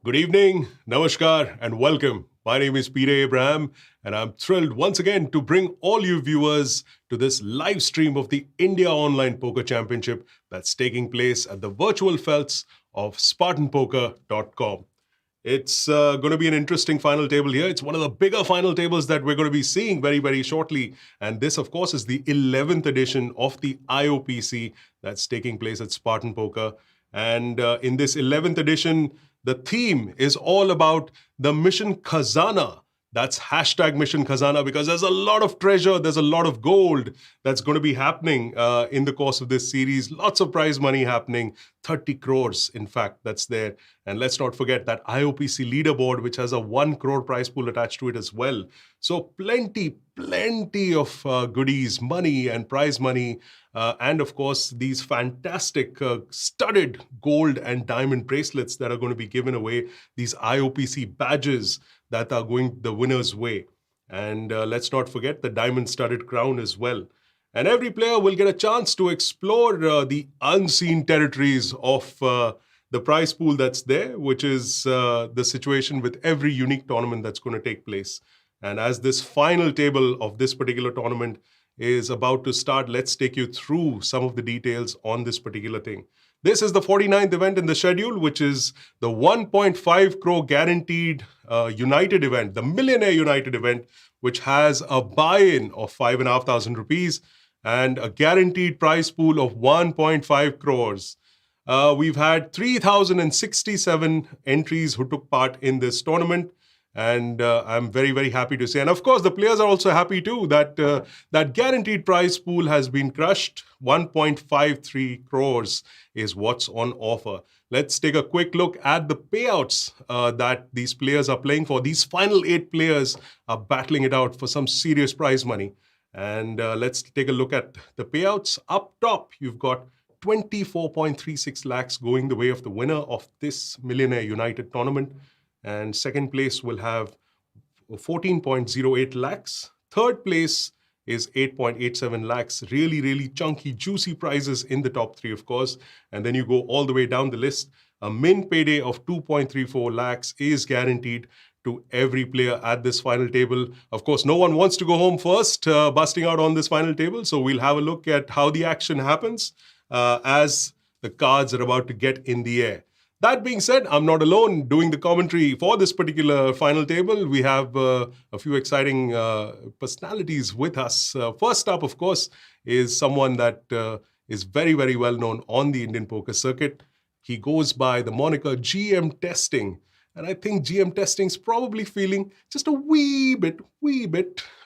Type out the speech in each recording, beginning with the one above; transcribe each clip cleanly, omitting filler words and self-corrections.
Good evening, namaskar, and welcome. My name is Peter Abraham, and I'm thrilled once again to bring all you viewers to this live stream of the India Online Poker Championship that's taking place at the virtual felts of SpartanPoker.com. It's going to be an interesting final table here. It's one of the bigger final tables that we're going to be seeing very, very shortly. And this, of course, is the 11th edition of the IOPC that's taking place at Spartan Poker. And in this 11th edition, the theme is all about the Mission Khazana. That's hashtag Mission Khazana because there's a lot of treasure, there's a lot of gold that's going to be happening in the course of this series. Lots of prize money happening, 30 crores, in fact, that's there. And let's not forget that IOPC leaderboard, which has a 1 crore prize pool attached to it as well. So plenty of goodies, money and prize money. And of course, these fantastic studded gold and diamond bracelets that are going to be given away, these IOPC badges that are going the winner's way. And let's not forget the diamond-studded crown as well. And every player will get a chance to explore the unseen territories of the prize pool that's there, which is the situation with every unique tournament that's going to take place. And as this final table of this particular tournament is about to start, let's take you through some of the details on this particular thing. This is the 49th event in the schedule, which is the 1.5 crore guaranteed United event, the Millionaire United event, which has a buy-in of 5,500 rupees and a guaranteed prize pool of 1.5 crores. We've had 3,067 entries who took part in this tournament. And I'm very, very happy to say. And of course, the players are also happy too that that guaranteed prize pool has been crushed. 1.53 crores is what's on offer. Let's take a quick look at the payouts that these players are playing for. These final 8 players are battling it out for some serious prize money. And let's take a look at the payouts. Up top, you've got 24.36 lakhs going the way of the winner of this Millionaire United tournament. And second place will have 14.08 lakhs. Third place is 8.87 lakhs. Really, really chunky, juicy prizes in the top 3, of course. And then you go all the way down the list. A min payday of 2.34 lakhs is guaranteed to every player at this final table. Of course, no one wants to go home first, busting out on this final table. So we'll have a look at how the action happens as the cards are about to get in the air. That being said, I'm not alone doing the commentary for this particular final table. We have a few exciting personalities with us. First up, of course, is someone that is very, very well known on the Indian poker circuit. He goes by the moniker GM Testing. And I think GM Testing's probably feeling just a wee bit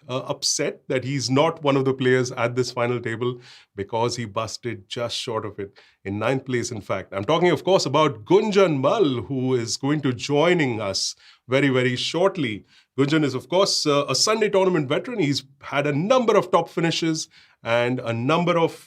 upset that he's not one of the players at this final table because he busted just short of it in 9th place, in fact. I'm talking, of course, about Gunjan Mal, who is going to joining us very, very shortly. Gunjan is, of course, a Sunday tournament veteran. He's had a number of top finishes and a number of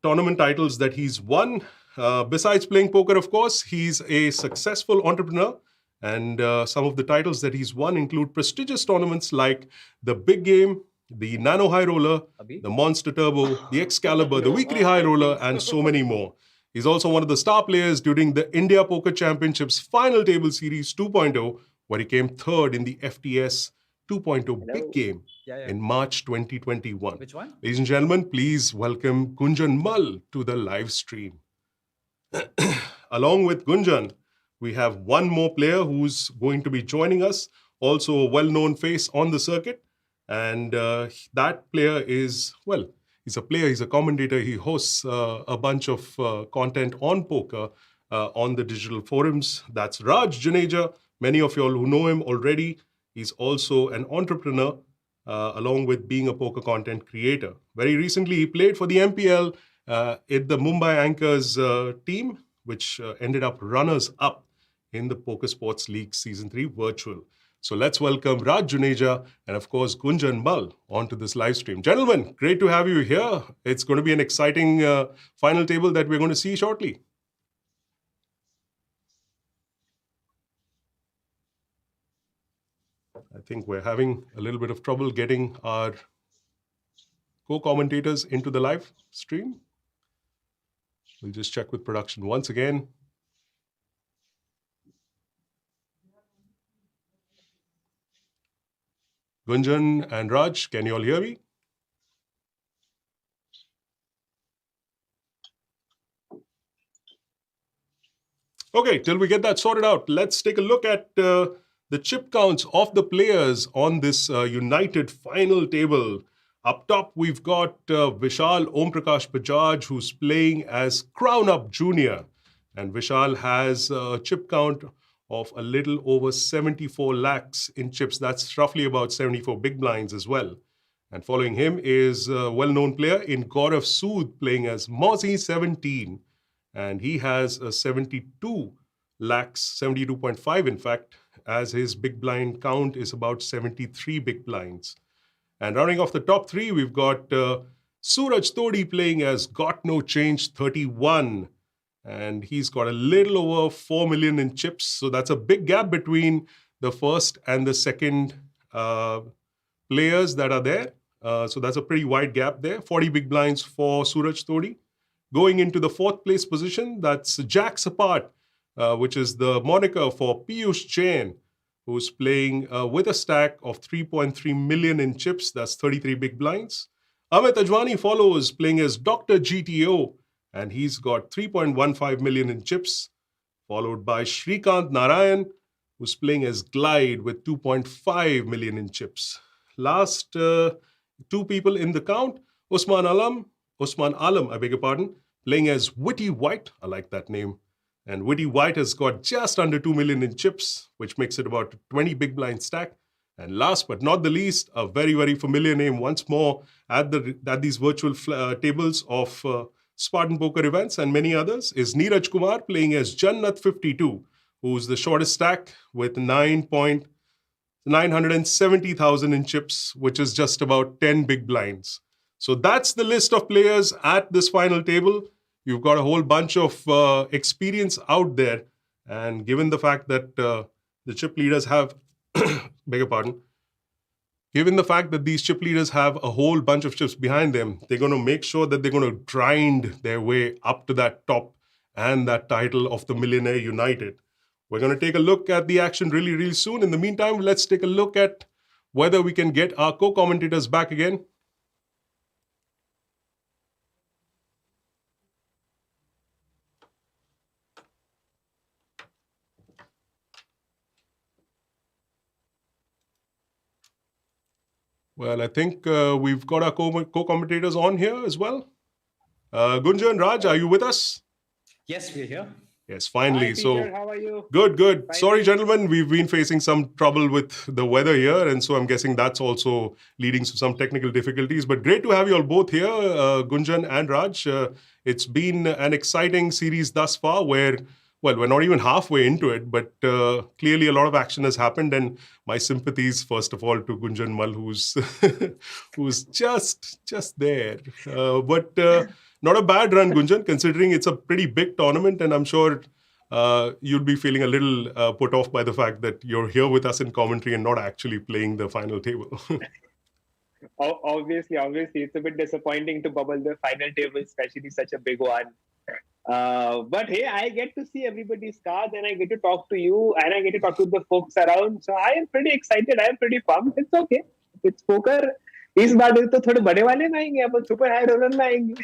tournament titles that he's won. Besides playing poker, of course, he's a successful entrepreneur. And some of the titles that he's won include prestigious tournaments like the Big Game, the Nano High Roller, the Monster Turbo, the Excalibur, the Weekly High Roller, and so many more. He's also one of the star players during the India Poker Championships Final Table Series 2.0, where he came third in the FTS 2.0 Big Game in March 2021. Which one? Ladies and gentlemen, please welcome Gunjan Mal to the live stream. Along with Gunjan, we have one more player who's going to be joining us, also a well-known face on the circuit. And that player is, well, he's a player, he's a commentator. He hosts a bunch of content on poker on the digital forums. That's Raj Juneja. Many of you all who know him already. He's also an entrepreneur, along with being a poker content creator. Very recently, he played for the MPL at the Mumbai Anchors team, which ended up runners-up in the Poker Sports League Season 3 virtual. So let's welcome Raj Juneja and, of course, Gunjan Mal onto this live stream. Gentlemen, great to have you here. It's going to be an exciting final table that we're going to see shortly. I think we're having a little bit of trouble getting our co-commentators into the live stream. We'll just check with production once again. Gunjan and Raj, can you all hear me? Okay, till we get that sorted out, let's take a look at the chip counts of the players on this united final table. Up top, we've got Vishal Bajaj, who's playing as CrownUpJr. And Vishal has a chip count of a little over 74 lakhs in chips. That's roughly about 74 big blinds as well. And following him is a well-known player in Gaurav Sood playing as Mozzie17. And he has a 72 lakhs, 72.5 in fact, as his big blind count is about 73 big blinds. And rounding off the top three, we've got Suraj Todi playing as Got No Change 31. And he's got a little over 4 million in chips. So that's a big gap between the first and the second players that are there. So that's a pretty wide gap there. 40 big blinds for Suraj Todi. Going into the fourth place position, that's Jacks Apart, which is the moniker for Piyush Jain, who's playing with a stack of 3.3 million in chips. That's 33 big blinds. Amit Ajwani follows, playing as Dr. GTO, and he's got 3.15 million in chips, followed by Shrikant Narayan, who's playing as Glide with 2.5 million in chips. Last two people in the count, Usman Alam, I beg your pardon, playing as Witty White. I like that name. And Witty White has got just under 2 million in chips, which makes it about a 20 big blind stack. And last but not the least, a very, very familiar name once more at these virtual tables of Spartan Poker events and many others is Neeraj Kumar playing as Jannat52, who's the shortest stack with 970,000 in chips, which is just about 10 big blinds. So that's the list of players at this final table. You've got a whole bunch of experience out there. And given the fact that the chip leaders have, beg your pardon, given the fact that these chip leaders have a whole bunch of chips behind them, they're going to make sure that they're going to grind their way up to that top and that title of the Millionaire United. We're going to take a look at the action really, really soon. In the meantime, let's take a look at whether we can get our co-commentators back again. Well, I think we've got our co-commentators on here as well. Gunjan and Raj, are you with us? Yes, we're here. Yes, finally. Hi, Peter, how are you? Good. Finally. Sorry, gentlemen, we've been facing some trouble with the weather here, and so I'm guessing that's also leading to some technical difficulties. But great to have you all both here, Gunjan and Raj. It's been an exciting series thus far where, well, we're not even halfway into it, but clearly a lot of action has happened. And my sympathies, first of all, to Gunjan Mal, who's just there. But not a bad run, Gunjan, considering it's a pretty big tournament, and I'm sure you'll be feeling a little put off by the fact that you're here with us in commentary and not actually playing the final table. Obviously, it's a bit disappointing to bubble the final table, especially such a big one. But hey, I get to see everybody's cards, and I get to talk to you, and I get to talk to the folks around. So I am pretty excited. I am pretty pumped. It's okay. It's poker. इस बार तो थोड़े बड़े वाले में आएंगे अपन super high roller में आएंगे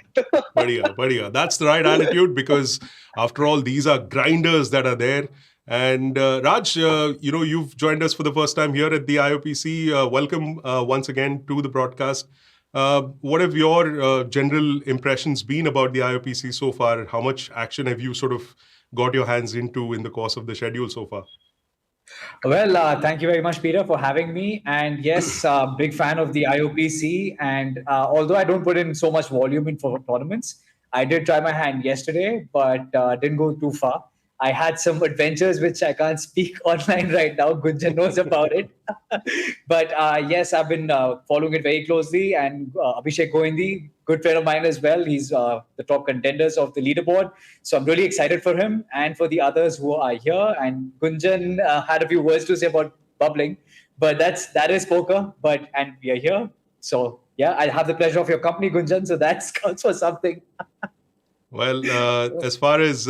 बढ़िया that's the right attitude, because after all these are grinders that are there. And Raj, you've joined us for the first time here at the IOPC. Welcome once again to the broadcast. What have your general impressions been about the IOPC so far? How much action have you sort of got your hands into in the course of the schedule so far? Well, thank you very much, Peter, for having me. And yes, big fan of the IOPC. And although I don't put in so much volume in for tournaments, I did try my hand yesterday, but didn't go too far. I had some adventures which I can't speak online right now. Gunjan knows about it. But yes, I've been following it very closely. And Abhishek Goindi, good friend of mine as well. He's the top contenders of the leaderboard. So I'm really excited for him and for the others who are here. And Gunjan had a few words to say about bubbling. But that is poker. And we are here. So yeah, I have the pleasure of your company, Gunjan. So that counts for something. Well, as far as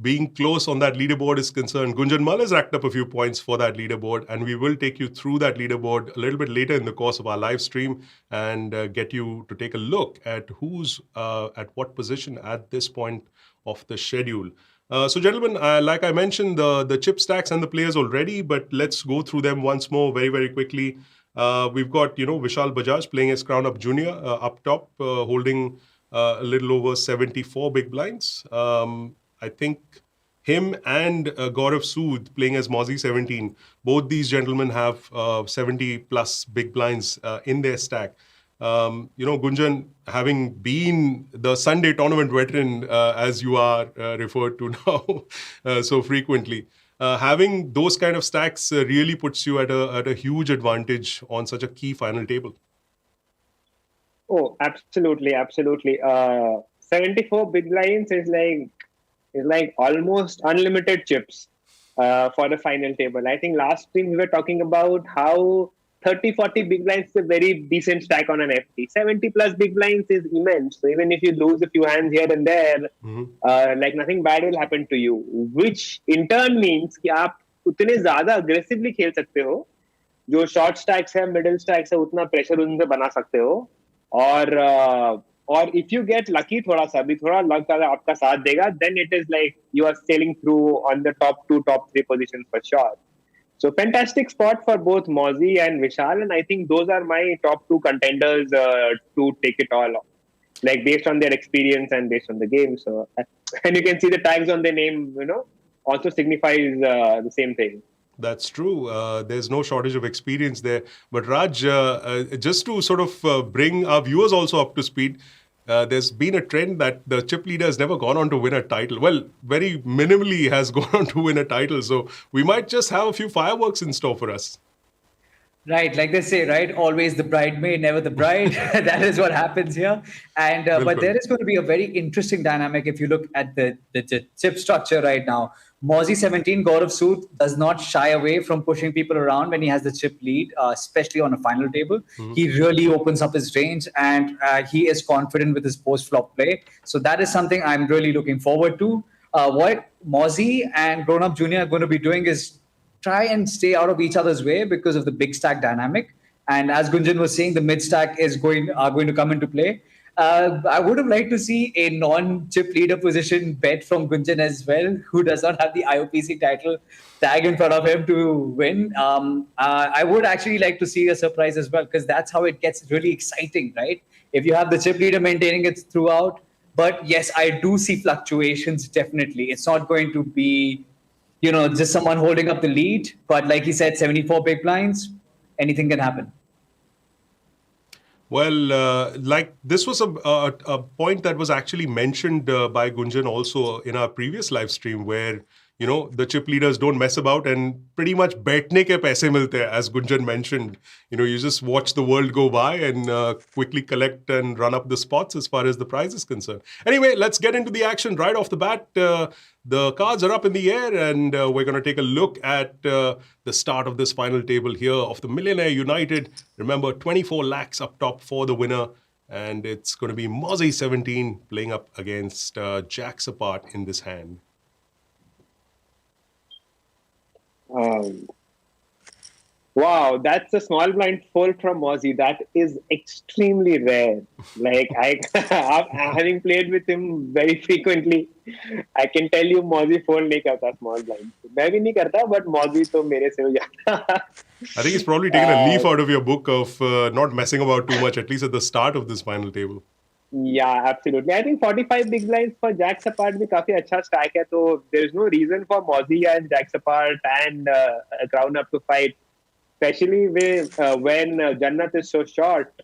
being close on that leaderboard is concerned, Gunjan Mal has racked up a few points for that leaderboard, and we will take you through that leaderboard a little bit later in the course of our live stream and get you to take a look at who's at what position at this point of the schedule. So, gentlemen, like I mentioned, the chip stacks and the players already, but let's go through them once more very, very quickly. We've got, Vishal Bajaj playing as CrownUpJr up top, holding a little over 74 big blinds. I think him and Gaurav Sood playing as Mozzie 17. Both these gentlemen have 70 plus big blinds in their stack. Gunjan, having been the Sunday tournament veteran, as you are referred to now so frequently, having those kind of stacks really puts you at a huge advantage on such a key final table. Oh, absolutely. 74 big blinds is like almost unlimited chips for the final table. I think last stream we were talking about how 30-40 big blinds is a very decent stack on an FT. 70 plus big blinds is immense. So even if you lose a few hands here and there, like nothing bad will happen to you. Which in turn means कि आप उतने ज़्यादा aggressively खेल सकते हो. जो short stacks है, middle stacks है, उतना pressure उनसे बना सकते हो. और if you get lucky थोड़ा सा भी थोड़ा luck अगर आपका साथ देगा, then it is like you are sailing through on the top 2, top 3 positions for sure. So fantastic spot for both Mozzie and Vishal, and I think those are my top 2 contenders to take it all off, like based on their experience and based on the game. So, and you can see the tags on their name, also signifies the same thing. That's true. There's no shortage of experience there. But Raj, just to sort of bring our viewers also up to speed, there's been a trend that the chip leader has never gone on to win a title. Well, very minimally has gone on to win a title. So we might just have a few fireworks in store for us. Right, like they say, right? Always the bridesmaid, never the bride. That is what happens here. And but there is going to be a very interesting dynamic if you look at the chip structure right now. Mozzie 17, Gaurav Sood does not shy away from pushing people around when he has the chip lead, especially on a final table. He really opens up his range and he is confident with his post-flop play. So that is something I'm really looking forward to. What Mozzie and CrownUpJr are going to be doing is try and stay out of each other's way because of the big stack dynamic. And as Gunjan was saying, the mid stack are going to come into play. I would have liked to see a non-chip leader position bet from Gunjan as well, who does not have the IOPC title tag in front of him to win. I would actually like to see a surprise as well, because that's how it gets really exciting, right? If you have the chip leader maintaining it throughout. But yes, I do see fluctuations, definitely. It's not going to be, just someone holding up the lead. But like he said, 74 big blinds, anything can happen. Well, like this was a point that was actually mentioned by Gunjan also in our previous live stream, where the chip leaders don't mess about and pretty much betne ke paise milte hai, as Gunjan mentioned. You just watch the world go by and quickly collect and run up the spots as far as the prize is concerned. Anyway, let's get into the action right off the bat. The cards are up in the air, and we're going to take a look at the start of this final table here of the Millionaire United. Remember, 24 lakhs up top for the winner, and it's going to be Mozzie 17 playing up against Jacks Apart in this hand. Wow, that's a small blind fold from Mozzie. That is extremely rare. Like having played with him very frequently, I can tell you Mozzie fold nahi karta small blind. मैं भी नहीं करता, but Mozzie तो मेरे से हो जाता. I think he's probably taken a leaf out of your book of not messing about too much, at least at the start of this final table. Yeah, absolutely. I think 45 big blinds for Jacks Apart भी काफी अच्छा stack है. So there's no reason for Mozzie and Jacks Apart and CrownUp to fight. Especially when Jannat is so short,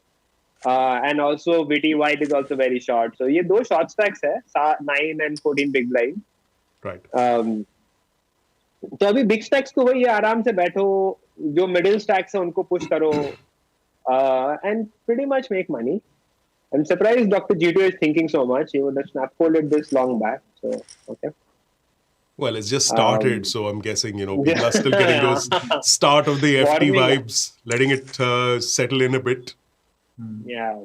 and also VT White is also very short. So ये दो short stacks है, 9 and 14 big blind. Right. तो अभी big stacks को वही आराम से बैठो, जो middle stacks है उनको push करो, and pretty much make money. I'm surprised Dr. GTD is thinking so much. He would have snap folded this long back. So okay. Well, it's just started, so I'm guessing, people are still getting those start of the FT vibes, letting it settle in a bit. Yeah.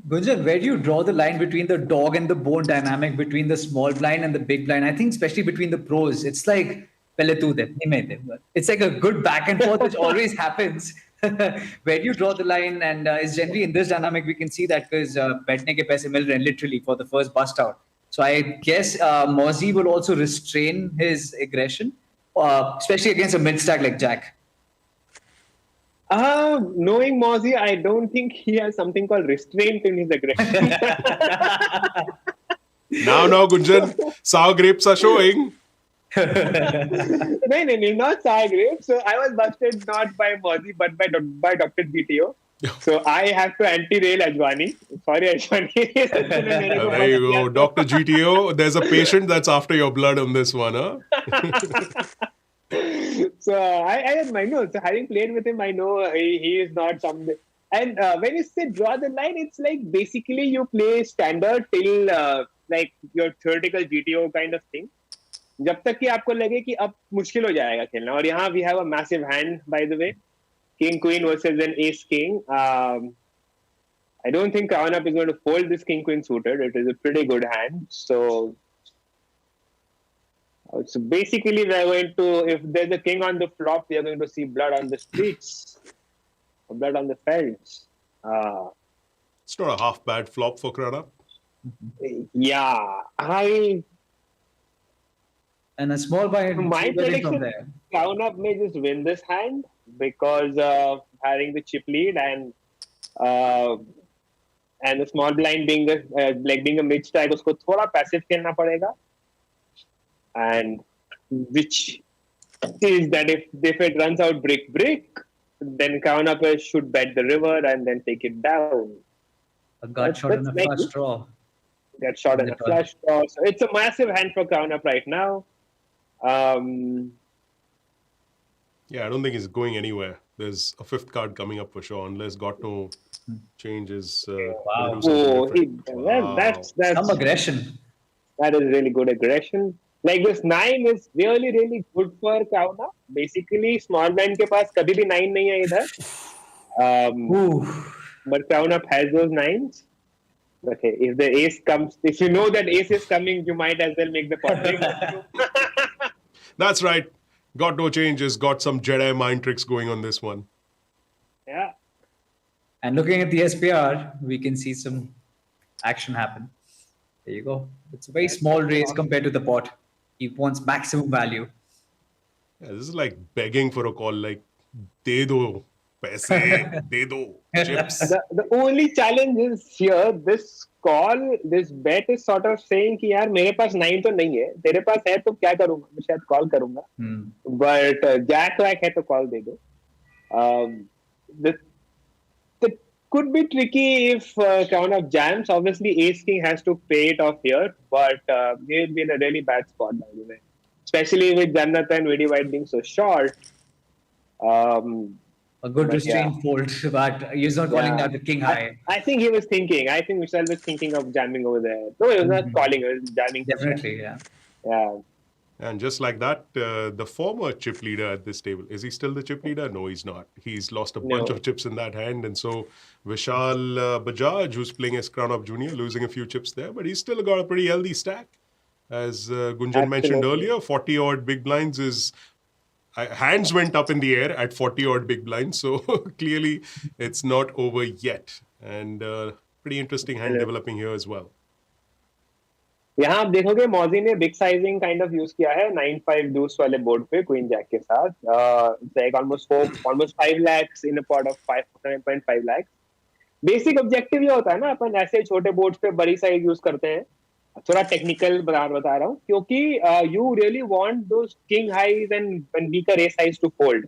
Gunjan, where do you draw the line between the dog and the bone dynamic between the small blind and the big blind? I think especially between the pros, it's like "Pehle tu de, nahi main de." It's like a good back and forth, which always happens. Where do you draw the line? And it's generally in this dynamic we can see that because betne ke paise mil rahe hain literally for the first bust out. So I guess Mozzie will also restrain his aggression, especially against a mid stack like Jack. Knowing Mozzie, I don't think he has something called restraint in his aggression. Now, Gunjan, sour grapes are showing. No, not sour grapes. So I was busted not by Mozzie, but by Dr. GTO. So I have to anti-rail Ajwani. Sorry, Ajwani. There you go. Dr. GTO, there's a patient that's after your blood on this one, huh? So I know. So having played with him, I know he is not something. And when you say draw the line, it's like basically you play standard till like your theoretical GTO kind of thing. जब तक कि आपको लगे कि अब मुश्किल हो जाएगा खेलना. और यहाँ we have a massive hand, by the way. King Queen versus an Ace King. I don't think CrownUp is going to fold this King Queen suited. It is a pretty good hand. So basically, we're going to, if there's a king on the flop, we are going to see blood on the streets, or blood on the felds. It's not a half bad flop for CrownUp. Yeah, and a small blind. My prediction: CrownUp may just win this hand because of having the chip lead and the small blind being being a mid stack, उसको थोड़ा passive खेलना पड़ेगा. And which is that if it runs out brick, then CrownUp should bet the river and then take it down. A gut shot in a flush draw. Get shot in a flush draw. So it's a massive hand for CrownUp right now. Yeah, I don't think he's going anywhere. There's a fifth card coming up for sure, unless Gotno changes. Wow. That's some aggression. That is really good aggression. Like this 9 is really, really good for CrownUp. Basically, small blind के पास कभी भी 9 नहीं है इधर. But CrownUp has those 9s. Okay, if the ace comes, if you know that ace is coming, you might as well make the pot big. That's right. Got no changes. Got some Jedi mind tricks going on this one. Yeah. And looking at the SPR, we can see some action happen. There you go. It's a very small raise compared to the pot. He wants maximum value. Yeah, this is like begging for a call, like, de do, paise, de do, chips. The only challenge is here, this call, this bet is sort of saying कि यार मेरे पास 9 तो नहीं है, तेरे पास है तो क्या करूँगा? मैं शायद call करूँगा. But Jack Rack है तो call दे दो. That could be tricky if CrownUp jams. Obviously, Ace King has to pay it off here, but he'll be in a really bad spot, by the way. Especially with Jannat and Vidi White being so short. A good restraint fold, but he's not calling that the king high. I think he was thinking. I think Vishal was thinking of jamming over there. No, he was not calling. He was jamming. Definitely, yeah. Yeah. And just like that, the former chip leader at this table, is he still the chip leader? No, he's not. He's lost a bunch of chips in that hand. And so Vishal Bajaj, who's playing as CrownUp Jr., losing a few chips there, but he's still got a pretty healthy stack. As Gunjan mentioned earlier, 40-odd big blinds is... hands went up in the air at 40-odd big blinds. So clearly it's not over yet. And pretty interesting hand developing here as well. यहाँ आप देखोगे मौजी ने big sizing kind of use किया है 9-5 do's वाले board पे queen Jack के साथ like almost 5 lakhs in a pot of 5.5 lakhs. Basic objective ये होता है ना अपन ऐसे छोटे बोर्ड्स पे बड़ी साइज यूज करते हैं. थोड़ा टेक्निकल बता रहा हूँ क्योंकि you really want those king highs and weaker ace highs to fold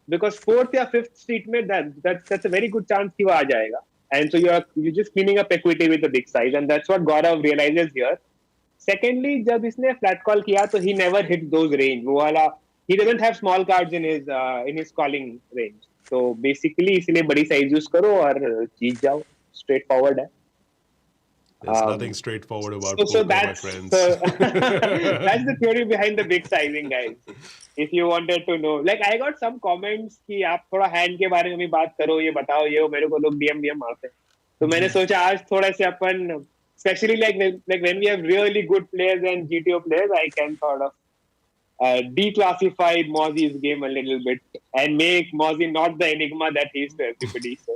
because fourth या फिफ्थ स्ट्रीट में that's a very good chance कि वो आ जाएगा. And so you're just cleaning up equity with the big size, and that's what Gaurav realizes here. Secondly, जब इसने flat call किया, तो he never hit those range. वो वाला he doesn't have small cards in his calling range. So basically, इसलिए बड़ी size use करो और जीत जाओ. Straightforward है. There's nothing straightforward about poker, my friends. That's the theory behind the big sizing, guys. If you wanted to know, like I got some comments कि आप थोड़ा hand के बारे में भी बात करो, ये बताओ, ये मेरे को लोग DM मारते हैं. तो मैंने सोचा आज थोड़ा से अपन, especially like when we have really good players and GTO players, I can sort of declassify Mozzie's game a little bit and make Mozzie not the enigma that he is to everybody. So.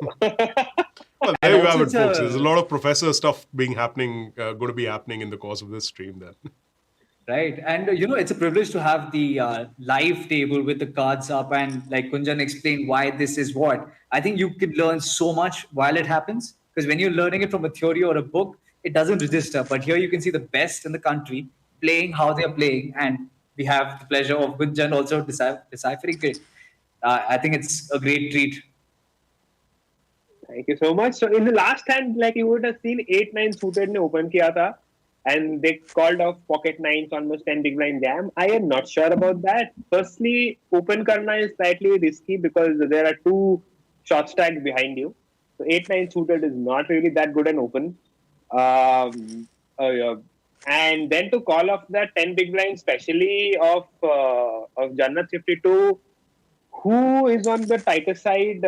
Well, there you have it, folks. There's a lot of professor stuff going to be happening in the course of this stream then. Right. And, it's a privilege to have the live table with the cards up and like Kunjan explained why this is what. I think you can learn so much while it happens, because when you're learning it from a theory or a book, it doesn't register. But here you can see the best in the country playing how they're playing. And we have the pleasure of Kunjan also deciphering it. I think it's a great treat. Thank you so much. So in the last hand, like you would have seen 8-9 suited ne open kiya tha. And they called off pocket nines, almost 10 big blind jam. I am not sure about that. Firstly, open karna is slightly risky because there are two short stacks behind you. So 8-9 suited is not really that good an open. And then to call off the 10 big blind, especially of Jannat 52, who is on the tighter side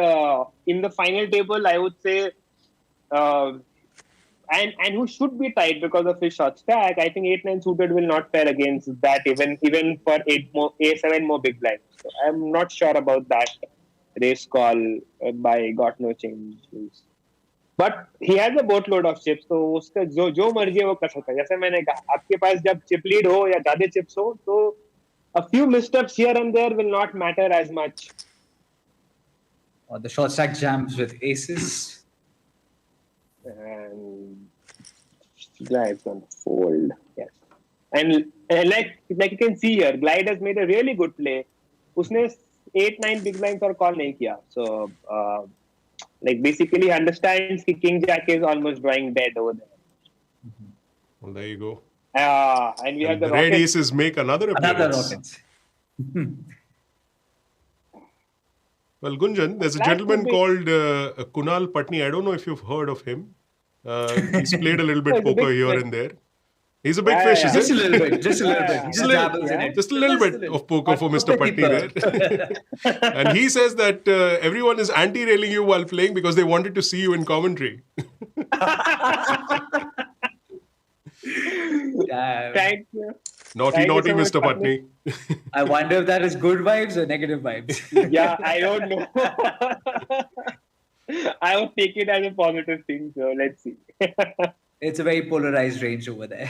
in the final table, I would say. And who should be tight because of his short stack. I think 8-9 suited will not fare against that even for 7 more big blinds. So I'm not sure about that race call by Got No Changes. But he has a boatload of chips, so उसका जो मर्जी है वो कर सकता है. जैसे मैंने कहा, आपके पास जब chip lead हो या ज़्यादा chips हो, तो a few missteps here and there will not matter as much. The short stack jams with aces. And Glide's gonna fold. Yes. And like you can see here, Glide has made a really good play. उसने 8-9 big blinds और call नहीं किया. So like basically he understands कि King Jack is almost drawing dead over there. Well, there you go. And we have the red aces make another appearance. Rockets. Well, Gunjan, there's a gentleman called Kunal Patni. I don't know if you've heard of him. He's played a little bit poker here and there. He's a big fish, is Just it? a little bit. Just a little bit. Just a little bit of poker for Mr. Patni there. And he says that everyone is anti-railing you while playing because they wanted to see you in commentary. Thank you. Naughty, Thank naughty, you so Mr. much, Patni. I wonder if that is good vibes or negative vibes. Yeah, I don't know. I would take it as a positive thing, so let's see. It's a very polarized range over there.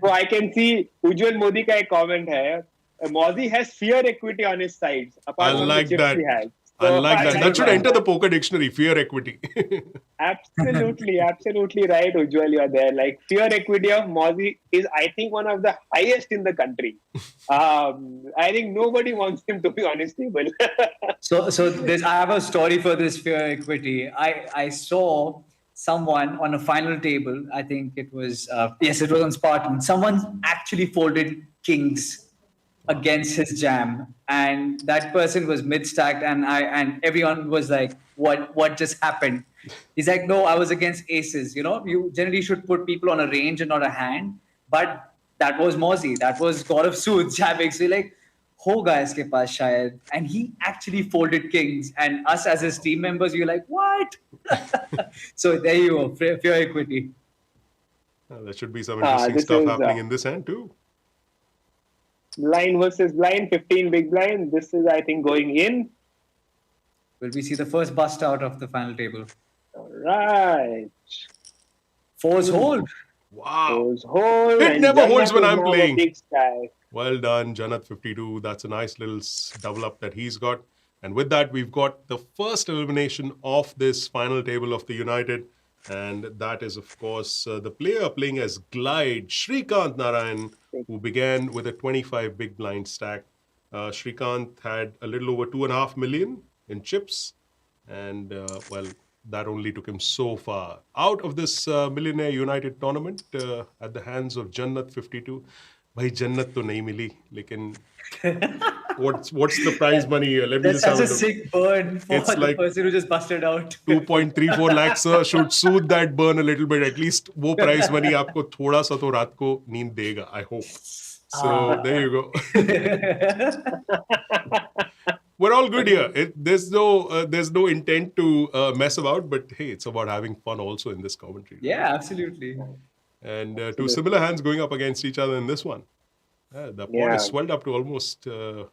So I can see Ujjwal Modi ka ek comment hai. Mozzie has fear equity on his sides. Apart from like the chips that. he has. I So like that. That should enter the poker dictionary, fear equity. Absolutely right, Ujjwal, you are there. Like, fear equity of Mozzie is, I think, one of the highest in the country. I think nobody wants him to be on his table. So I have a story for this fear equity. I saw someone on a final table. I think it was, it was on Spartan. Someone actually folded kings against his jam, and that person was mid-stacked, and everyone was like, what just happened? He's like, no, I was against aces. You generally should put people on a range and not a hand, but that was Mozzie, that was Gaurav Sood jamming. So like, hoga iske paas shayad. And he actually folded kings, and us as his team members, we were like, what? So there you go, fear equity. There should be some interesting stuff happening in this hand too. Blind versus blind, 15 big blind. This is, I think, going in. Will we see the first bust out of the final table? All right. Fours hold. Wow. Fours hold. It never holds when I'm now playing. Big stack. Well done, Jannat 52. That's a nice little double up that he's got. And with that, we've got the first elimination of this final table of the United. And that is, of course, the player playing as Glide, Shrikant Narayan, who began with a 25 big blind stack. Shrikant had a little over 2.5 million in chips. And, well, that only took him so far out of this Millionaire United tournament at the hands of Jannat 52. Bhai, Jannat to nahi mili, lekin what's the prize money here? Let me That's just have such a look. sick burn for It's the like person who just busted out. 2.34 lakhs should soothe that burn a little bit. At least वो prize money आपको थोड़ा सा तो रात को नींद देगा, I hope. So there you go. we're all good here. There's no intent to mess about, but hey, it's about having fun also in this commentary. Right? Yeah, absolutely. And two similar hands going up against each other in this one. The pot is swelled up to almost 12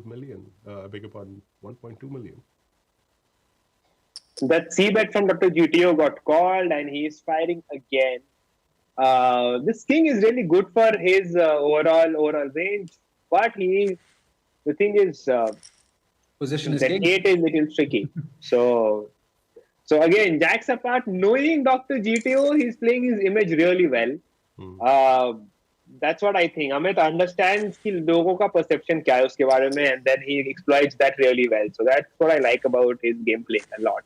million. I beg your pardon, 1.2 million. That C-bet from Dr. GTO got called and he is firing again. This king is really good for his overall range, but the thing is, position is that king. 8 is a little tricky. So again, jacks apart, knowing Dr. GTO, he's playing his image really well. That's what I think. Amit understands कि लोगों का perception क्या है उसके बारे में, and then he exploits that really well. So that's what I like about his gameplay a lot.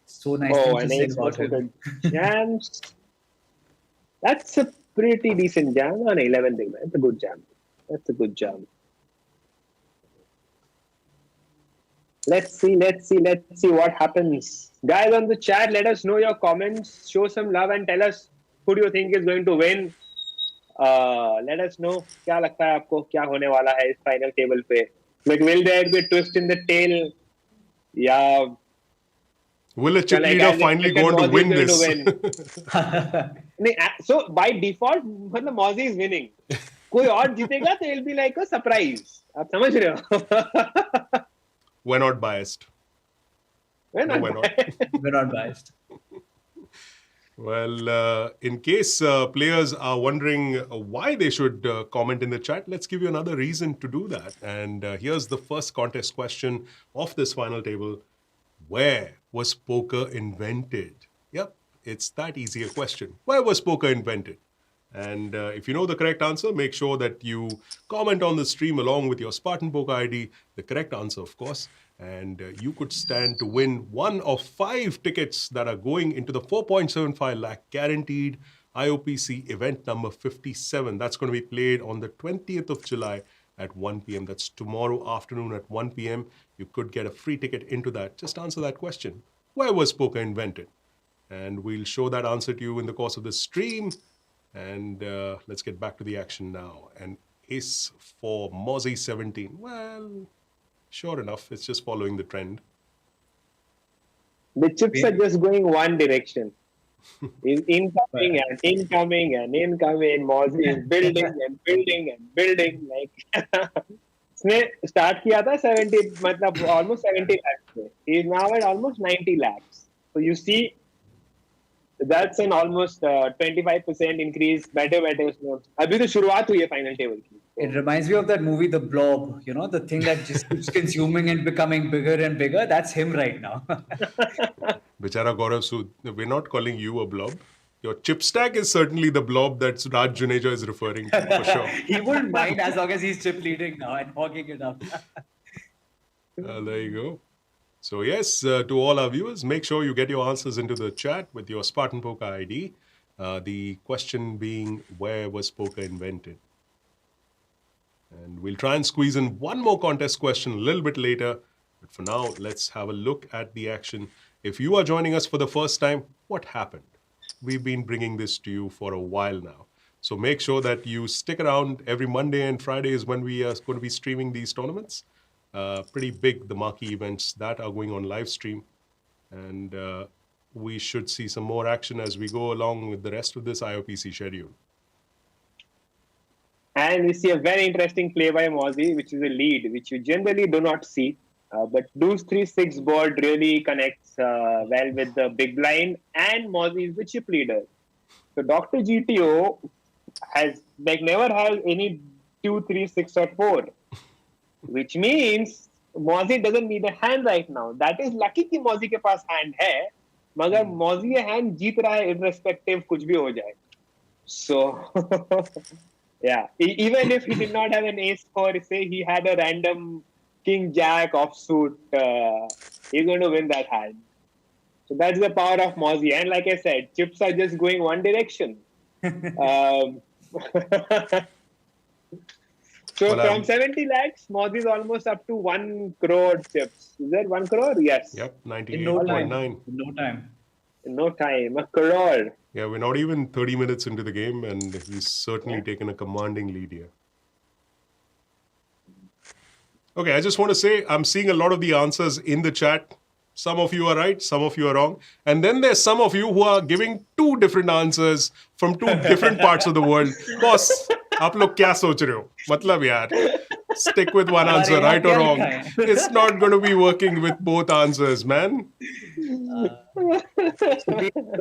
So nice to say about him. Jams. That's a pretty decent jam on 11th. That's a good jam. That's a good jam. Let's see what happens. Guys on the chat, let us know your comments. Show some love and tell us who do you think is going to win. Let us know क्या लगता है आपको क्या होने वाला है इस final table पे. Like, will there be a twist in the tail? Yeah. Will a chip leader finally go on to win this? So by default, मतलब Mozzie is winning. कोई और जीतेगा तो it'll be like a surprise. आप समझ रहे हो? We're not biased. We're not biased. Well, in case players are wondering why they should comment in the chat, let's give you another reason to do that. And here's the first contest question of this final table. Where was poker invented? Yep, it's that easy a question. Where was poker invented? And if you know the correct answer, make sure that you comment on the stream along with your Spartan Poker ID, the correct answer, of course. And you could stand to win one of 5 tickets that are going into the 4.75 lakh guaranteed IOPC event number 57. That's going to be played on the 20th of July at 1 p.m. That's tomorrow afternoon at 1 p.m. You could get a free ticket into that. Just answer that question. Where was poker invented? And we'll show that answer to you in the course of the stream. And let's get back to the action now. And ace for Mozzie 17. Well, sure enough, it's just following the trend. The chips are just going one direction. Is incoming and incoming and incoming. Mozzie is building and building and building. Like उसने start किया था 70, मतलब almost 70 lakhs. He is now at almost 90 lakhs. So you see, that's an almost 25% increase. Better. अभी तो शुरुआत हुई है final table की. It reminds me of that movie, The Blob. You know, the thing that just keeps consuming and becoming bigger and bigger. That's him right now. Bichara Gaurav Sood, we're not calling you a blob. Your chip stack is certainly the blob that Raj Juneja is referring to, for sure. He wouldn't mind as long as he's chip leading now and hogging it up. There you go. So yes, to all our viewers, make sure you get your answers into the chat with your Spartan Poker ID. The question being, where was poker invented? And we'll try and squeeze in one more contest question a little bit later. But for now, let's have a look at the action. If you are joining us for the first time, what happened? We've been bringing this to you for a while now. So make sure that you stick around. Every Monday and Friday is when we are going to be streaming these tournaments. Pretty big, the marquee events that are going on live stream. And we should see some more action as we go along with the rest of this IOPC schedule. And we see a very interesting play by Mozzie, which is a lead, which you generally do not see. But deuce 3-6 board really connects well with the big blind, and Mozzie is the chip leader. So Dr. GTO has never had any 2, 3, 6 or 4, which means Mozzie doesn't need a hand right now. That is lucky कि Mozzie के पास hand है, मगर Mozzie ये hand जीत रहा है irrespective कुछ भी हो जाए. So yeah, even if he did not have an ace-4, say he had a random king jack offsuit, he's going to win that hand. So that's the power of Mozzie. And like I said, chips are just going one direction. So from 70 lakhs, Mozzie is almost up to 1 crore chips. Is that 1 crore? Yes. Yep, 98.9. In no time. No time. A crore. Yeah, we're not even 30 minutes into the game, and he's certainly taken a commanding lead here. Okay, I just want to say I'm seeing a lot of the answers in the chat. Some of you are right, some of you are wrong. And then there's some of you who are giving two different answers from two different parts of the world. Boss, आप लोग क्या सोच रहे हो? मतलब यार, stick with one answer, right or wrong. It's not going to be working with both answers, man.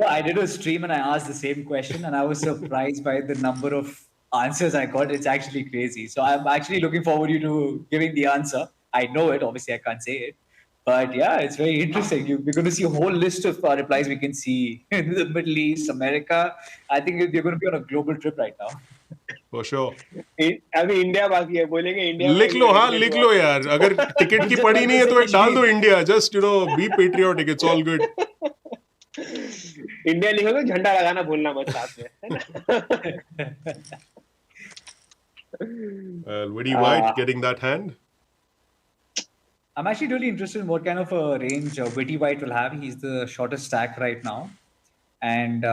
I did a stream and I asked the same question and I was surprised by the number of answers I got. It's actually crazy. So I'm actually looking forward to giving the answer. I know it. Obviously, I can't say it. But yeah, it's very interesting. We're going to see a whole list of replies we can see in the Middle East, America. I think we're going to be on a global trip right now. For sure. अभी India बाकी है बोलेंगे India लिख लो हाँ लिख लो यार अगर ticket की पड़ी नहीं है तो एक डाल दो India just be patriotic it's all good India लिखोगे झंडा लगाना भूलना मत साथ में Witty White getting that hand. I'm actually really interested in what kind of a range Witty White will have. He's the shortest stack right now. And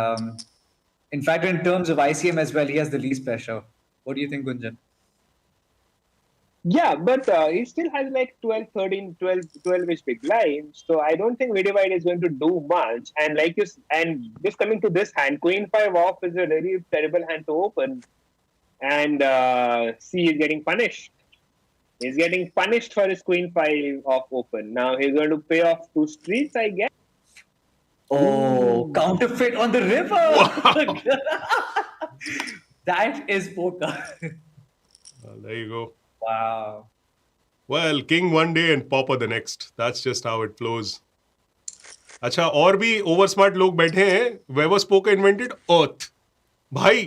in fact, in terms of ICM as well, he has the least pressure. What do you think, Gunjan? Yeah, but he still has like 12, 13, 12-ish big blinds. So I don't think Witty White is going to do much. And and just coming to this hand, Queen 5 off is a very terrible hand to open. And C is getting punished. He's getting punished for his Queen 5 off open. Now he's going to pay off 2 streets, I guess. Oh, counterfeit on the river. Wow. That is poker. There you go. Wow. Well, king one day and pauper the next. That's just how it flows. अच्छा और भी over smart लोग बैठे हैं weavers poker invented अर्थ भाई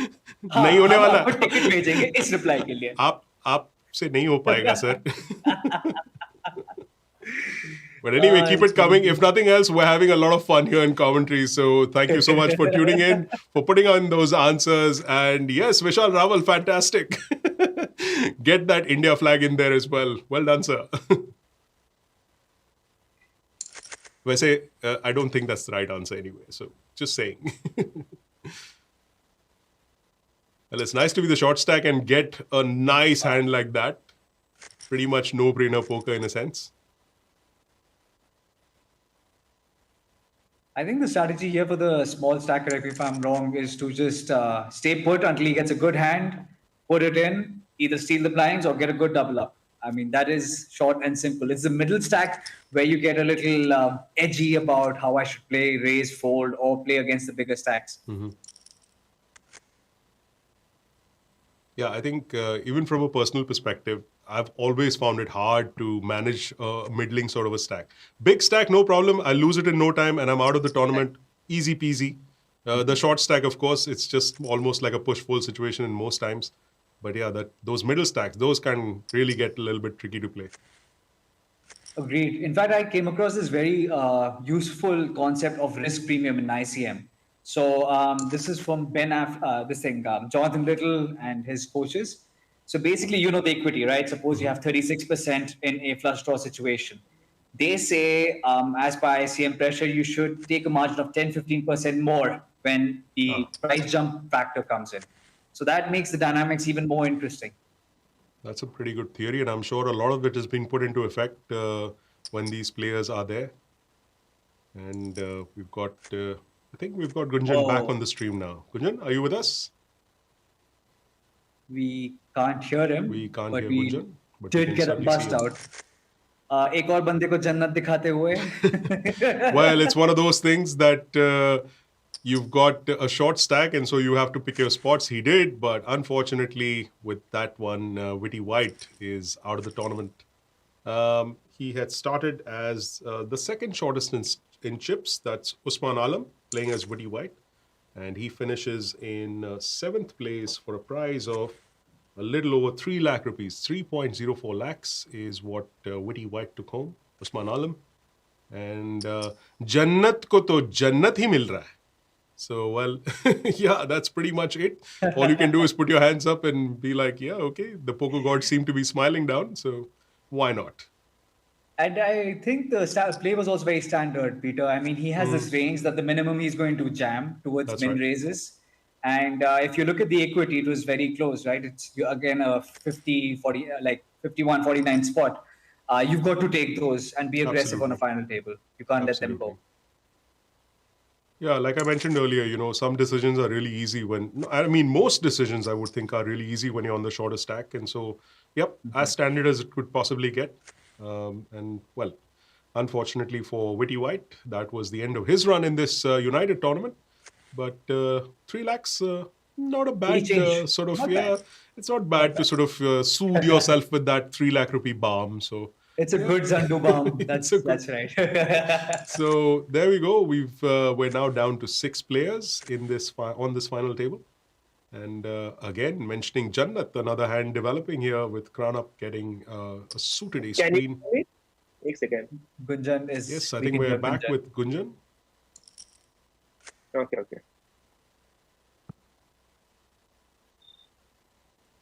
नहीं होने वाला टिकट भेजेंगे इस रिप्लाई के लिए आपसे नहीं हो पाएगा sir But anyway, keep it coming. If nothing else, we're having a lot of fun here in commentary. So thank you so much for tuning in, for putting on those answers. And yes, Vishal Raval, fantastic. Get that India flag in there as well. Well done, sir. Wese, I don't think that's the right answer anyway. So just saying. Well, it's nice to be the short stack and get a nice hand like that. Pretty much no-brainer poker in a sense. I think the strategy here for the small stack, correct me if I'm wrong, is to just stay put until he gets a good hand, put it in, either steal the blinds or get a good double up. I mean, that is short and simple. It's the middle stack where you get a little edgy about how I should play, raise, fold, or play against the bigger stacks. Mm-hmm. Yeah, I think even from a personal perspective, I've always found it hard to manage a middling sort of a stack. Big stack, no problem. I'll lose it in no time and I'm out of the tournament. Easy peasy. The short stack, of course, it's just almost like a push-pull situation in most times. But yeah, those middle stacks, those can really get a little bit tricky to play. Agreed. In fact, I came across this very useful concept of risk premium in ICM. So this is from Jonathan Little and his coaches. So basically, you know the equity, right? Suppose you have 36% in a flush draw situation. They say, as per ICM pressure, you should take a margin of 10-15% more when the price jump factor comes in. So that makes the dynamics even more interesting. That's a pretty good theory, and I'm sure a lot of it has been put into effect when these players are there. And we've got, I think we've got Gunjan back on the stream now. Gunjan, are you with us? We can't hear him. We can't hear Gunjan. But did get a bust out. एक और बंदे को जन्नत दिखाते हुए. Well, it's one of those things that you've got a short stack and so you have to pick your spots. He did, but unfortunately with that one, Witty White is out of the tournament. He had started as the second shortest in chips. That's Usman Alam playing as Witty White. And he finishes in 7th place for a prize of a little over 3 lakh rupees. 3.04 lakhs is what Witty White took home, Usman Alam. And Jannat ko to Jannat hi mil raha hai. So, well, yeah, that's pretty much it. All you can do is put your hands up and be like, yeah, okay, the poker gods seem to be smiling down, so why not? And I think the play was also very standard, Peter. I mean, he has this range that the minimum he's going to jam towards That's min right. raises. And if you look at the equity, it was very close, right? It's again a 50, 40, like 51, 49 spot. You've got to take those and be aggressive on a Absolutely. final table. You can't let them Absolutely. go. Yeah, like I mentioned earlier, some decisions are really easy I mean, most decisions I would think are really easy when you're on the shorter stack. And so, yep, as standard as it could possibly get. And well, unfortunately for Witty White, that was the end of his run in this United tournament. But 3 lakhs, not a bad change. sort of, Not yeah, bad. it's not bad to sort of soothe yourself with that 3 lakh rupee balm. So, It's a yeah, good Zandu bomb. it's a good. That's right. So there we go. We're now down to 6 players in this on this final table, and again mentioning Jannat, another hand developing here with CrownUp getting a suited ace Can you queen. wait? One second. Gunjan is. Yes, I we think can we're hear back Gunjan. with Gunjan. Okay.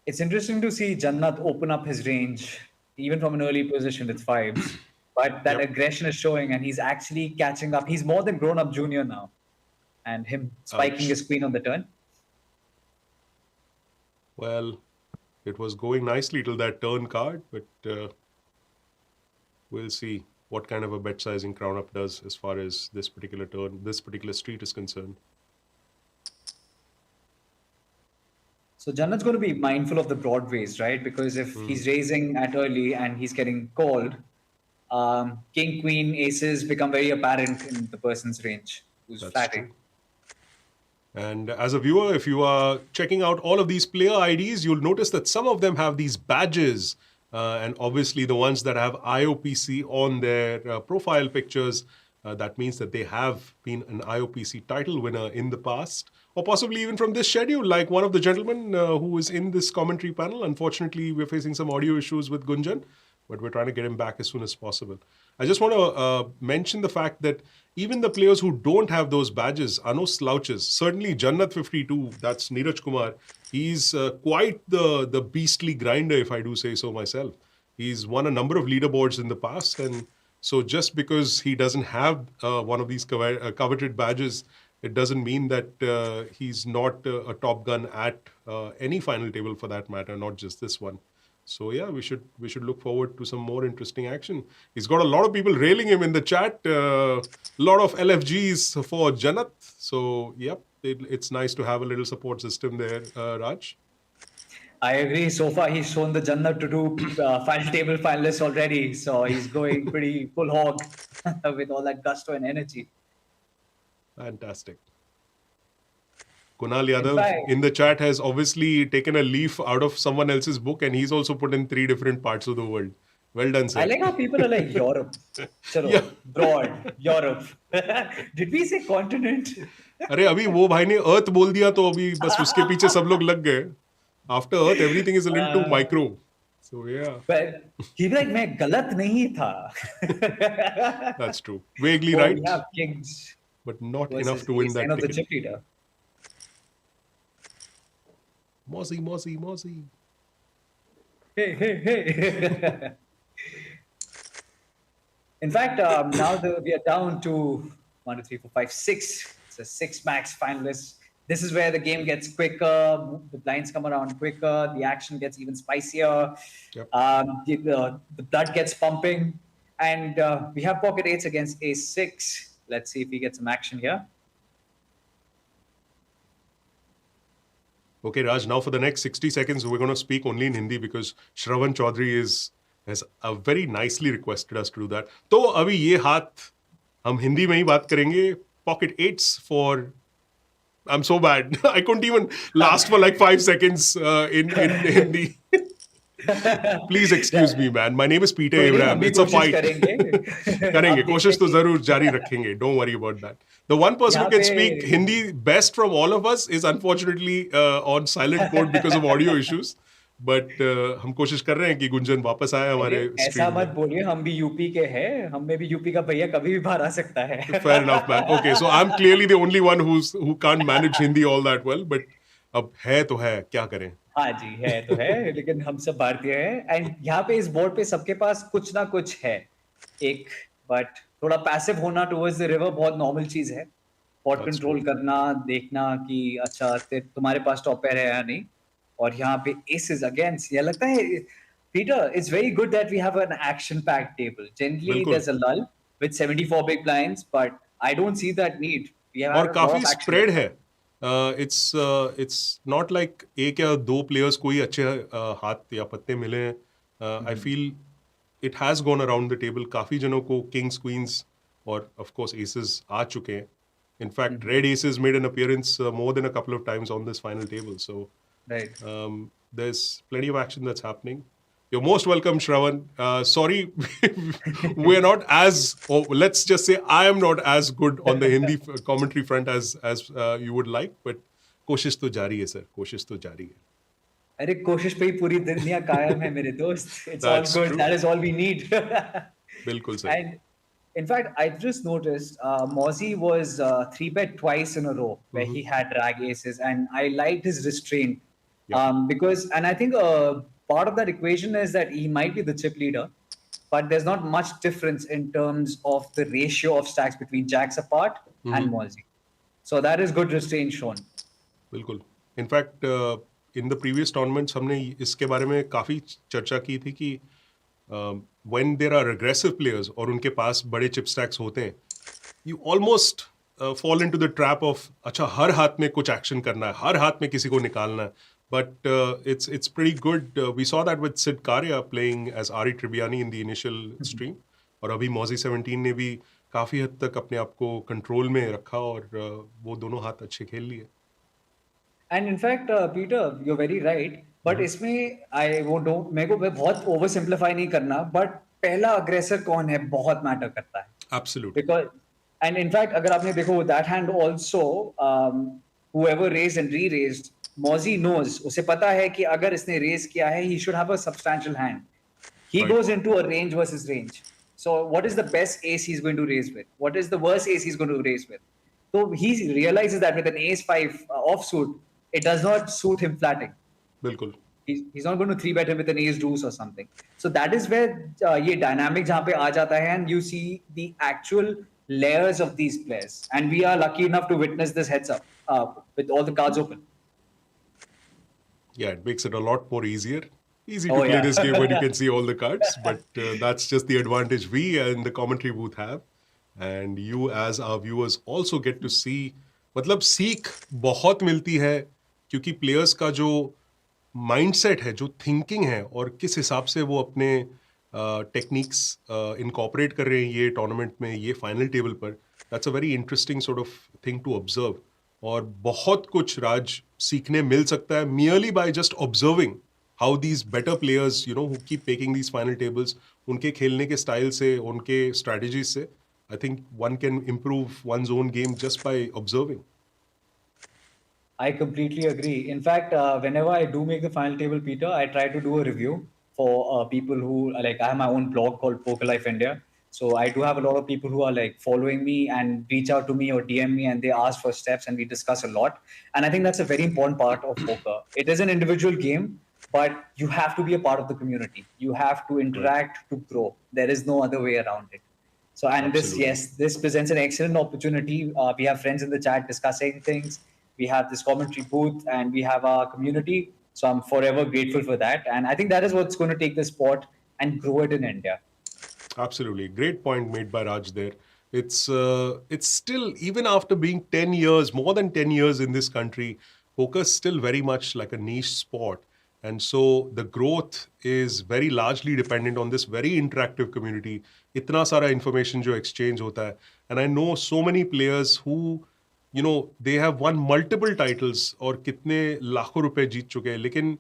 It's interesting to see Jannat open up his range, even from an early position with fives. But that Yep. aggression is showing, and he's actually catching up. He's more than grown up junior now, and him spiking Ouch. his queen on the turn. Well, it was going nicely till that turn card, but we'll see what kind of a bet sizing CrownUp does as far as this particular street is concerned. So Jannat's going to be mindful of the broadways, right? Because if he's raising at early and he's getting called, king, queen, aces become very apparent in the person's range who's That's flatting. true. And as a viewer, if you are checking out all of these player IDs, you'll notice that some of them have these badges. And obviously the ones that have IOPC on their profile pictures, that means that they have been an IOPC title winner in the past, or possibly even from this schedule, like one of the gentlemen who is in this commentary panel. Unfortunately, we're facing some audio issues with Gunjan, but we're trying to get him back as soon as possible. I just want to mention the fact that even the players who don't have those badges are no slouches. Certainly Jannat 52, that's Neeraj Kumar, he's quite the beastly grinder, if I do say so myself. He's won a number of leaderboards in the past, and so just because he doesn't have one of these coveted badges, it doesn't mean that he's not a top gun at any final table for that matter, not just this one. So yeah, we should look forward to some more interesting action. He's got a lot of people railing him in the chat. A lot of LFGs for Jannat. So yep, it's nice to have a little support system there, Raj. I agree. So far, he's shown the Jannat to do final table finalists already. So he's going pretty full hog with all that gusto and energy. Fantastic. Kunal Yadav in the chat has obviously taken a leaf out of someone else's book, and he's also put in 3 different parts of the world. Well done, sir. I like how people are like Europe. Chalo, Yeah. broad, Europe. Did we say continent? अरे अभी वो भाई ने अर्थ बोल दिया तो अभी बस उसके पीछे सब लोग लग गए. After Earth, everything is a little too micro. So yeah. But he'd be like, मैं गलत नहीं था. That's true. Vaguely Oh, right, we have kings but not versus enough to win ace that of the ticket. chip leader. Mozzie. Hey. In fact, now we are down to 1, 2, 3, 4, 5, 6. It's a 6 max finalists. This is where the game gets quicker. The blinds come around quicker. The action gets even spicier. Yep. The blood gets pumping. And we have pocket 8s against ace 6. Let's see if we get some action here. Okay, Raj, now for the next 60 seconds, we're going to speak only in Hindi because Shravan Chaudhary has very nicely requested us to do that. तो अभी ये हाथ हम हिंदी में ही बात करेंगे. Pocket 8s for... I'm so bad. I couldn't even last for like 5 seconds in Hindi. Please excuse me, man. My name is Peter Abraham. It's a fight. करेंगे. कोशिश तो जरूर जारी रखेंगे. Don't worry about that. The one person who can speak Hindi best from all of us is unfortunately on silent mode because of audio issues. But हम कोशिश कर रहे हैं कि गुंजन वापस आए हमारे ऐसा मत बोलिए, हम भी यूपी के हैं, हम में भी यूपी का भैया कभी भी बाहर आ सकता है. Fair enough, man. Okay, so I'm clearly the only one who can't manage Hindi all that well, but अब है तो है, क्या करें? हाँ जी, है तो है, लेकिन हम सब भारतीय हैं. एंड यहाँ पे इस बोर्ड पे सबके पास कुछ ना कुछ है. एक, but थोड़ा passive होना towards the river बहुत normal चीज है. Pot That's control true. करना, देखना कि अच्छा तुम्हारे पास top pair है या नहीं, और यहाँ पे aces against, ये लगता है Peter, it's very good that we have an action-packed table. Generally, बिल्कुल. there's a lull with 74 big blinds, but I don't see that need. We have और had a lot काफी of action. स्प्रेड है. It's not like एक या दो players कोई अच्छे हाथ या पत्ते मिले हैं. I feel it has gone around the table. काफी जनों को किंग्स क्वींस और ऑफ कोर्स एसेस आ चुके हैं. In fact red aces made an appearance more than a couple of times on this final table. So Right. there's plenty of action that's happening. You're most welcome, Shravan. Sorry, we're not as, or let's just say I am not as good on the Hindi commentary front as you would like, but कोशिश तो जारी है sir, कोशिश तो जारी है. अरे कोशिश पे ही पूरी दुनिया कायम है मेरे दोस्त. It's all That's good. true. That is all we need. बिल्कुल सही. And in fact, I just noticed Mozzie was 3-bet twice in a row where he had rag aces, and I liked his restraint. Yeah. Because, and I think part of that equation is that he might be the chip leader, but there's not much difference in terms of the ratio of stacks between jacks apart and Mozzie. So that is good restraint shown. बिल्कुल. In fact in the previous tournaments हमने इसके बारे में काफ़ी चर्चा की थी कि when there are aggressive players और उनके पास बड़े चिप स्टैक्स होते हैं, you almost fall into the trap of अच्छा हर हाथ में कुछ एक्शन करना है, हर हाथ में किसी को निकालना है. But it's pretty good. We saw that with Sid Karya playing as Ari Tribbiani in the initial stream. और अभी Mozzie 17 ने भी काफ़ी हद तक अपने आप को कंट्रोल में रखा और वो दोनों हाथ अच्छे खेल लिए. And in fact, Peter, you're very right. But इसमें मेरे को बहुत ओवर सिंप्लीफाई नहीं करना, बट पहला अग्रेसर कौन है बहुत मैटर करता है. Absolutely. Because, and in fact, अगर आपने देखो that hand also, whoever raised and re-raised, Mozzie knows, उसे पता है कि अगर इसने raise किया है, he should have a substantial hand. He Right. goes into a range versus range. So what is the best ace he's going to raise with? What is the worst ace he's going to raise with? So he realizes that with an ace-5 offsuit, it does not suit him flatting. बिल्कुल. He's not going to 3-bet him with an ace deuce or something. So that is where ये dynamic जहाँ पे आ जाता है, and you see the actual layers of these players. And we are lucky enough to witness this heads up with all the cards open. Yeah, it makes it a lot more easier. Easy to Oh, play yeah. this game when you can see all the cards, but that's just the advantage we in the commentary booth have. And you as our viewers also get to see, मतलब सीख बहुत मिलती है क्योंकि players का जो mindset है, जो थिंकिंग है और किस हिसाब से वो अपने टेक्निक्स इनकॉर्पोरेट कर रहे हैं ये टूर्नामेंट में, ये फाइनल टेबल पर. That's a very interesting sort of thing to observe. और बहुत कुछ राज सीखने मिल सकता है merely by just observing how these better players, you know, who keep making these final tables, उनके खेलने के स्टाइल से, उनके स्ट्रैटेजीज से, I think one can improve one's own game just by observing. I completely agree. In fact, whenever I do make the final table, Peter, I try to do a review for people who like. I have my own blog called Poker Life India, so I do have a lot of people who are like following me and reach out to me or DM me, and they ask for steps, and we discuss a lot. And I think that's a very important part of poker. It is an individual game, but you have to be a part of the community. You have to interact to grow. There is no other way around it. So, and Absolutely. this presents an excellent opportunity. We have friends in the chat discussing things. We have this commentary booth, and we have our community. So I'm forever grateful for that. And I think that is what's going to take the sport and grow it in India. Absolutely. Great point made by Raj there. It's still, even after being 10 years, more than 10 years in this country, poker is still very much like a niche sport. And so the growth is very largely dependent on this very interactive community. Itna sara information jo exchange hota hai. And I know so many players who, you know, they have won multiple titles और कितने लाखों रुपए जीत चुके हैं, लेकिन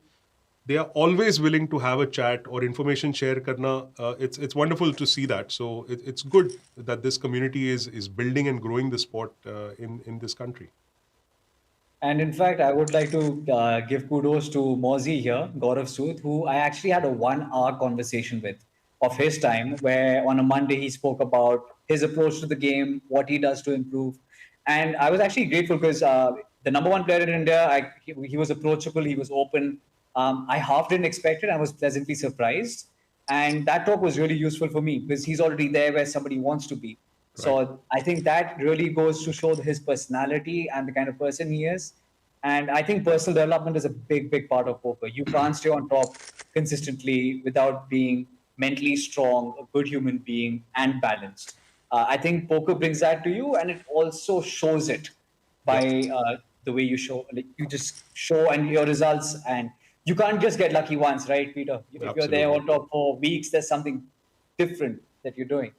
they are always willing to have a chat or information share karna. It's wonderful to see that. So it's good that this community is building and growing the sport in this country. And in fact, I would like to give kudos to Mozzie here, Gaurav Sood, who I actually had a 1-hour conversation with of his time, where on a Monday he spoke about his approach to the game, what he does to improve. And I was actually grateful because the number one player in India, he was approachable, he was open. I half didn't expect it. I was pleasantly surprised. And that talk was really useful for me because he's already there where somebody wants to be. So I think that really goes to show his personality and the kind of person he is. And I think personal development is a big, big part of poker. You can't stay on top consistently without being mentally strong, a good human being, and balanced. I think poker brings that to you, and it also shows it by the way you show. Like, you just show and your results, and you can't just get lucky once, right, Peter? If you're there on top for weeks, there's something different that you're doing.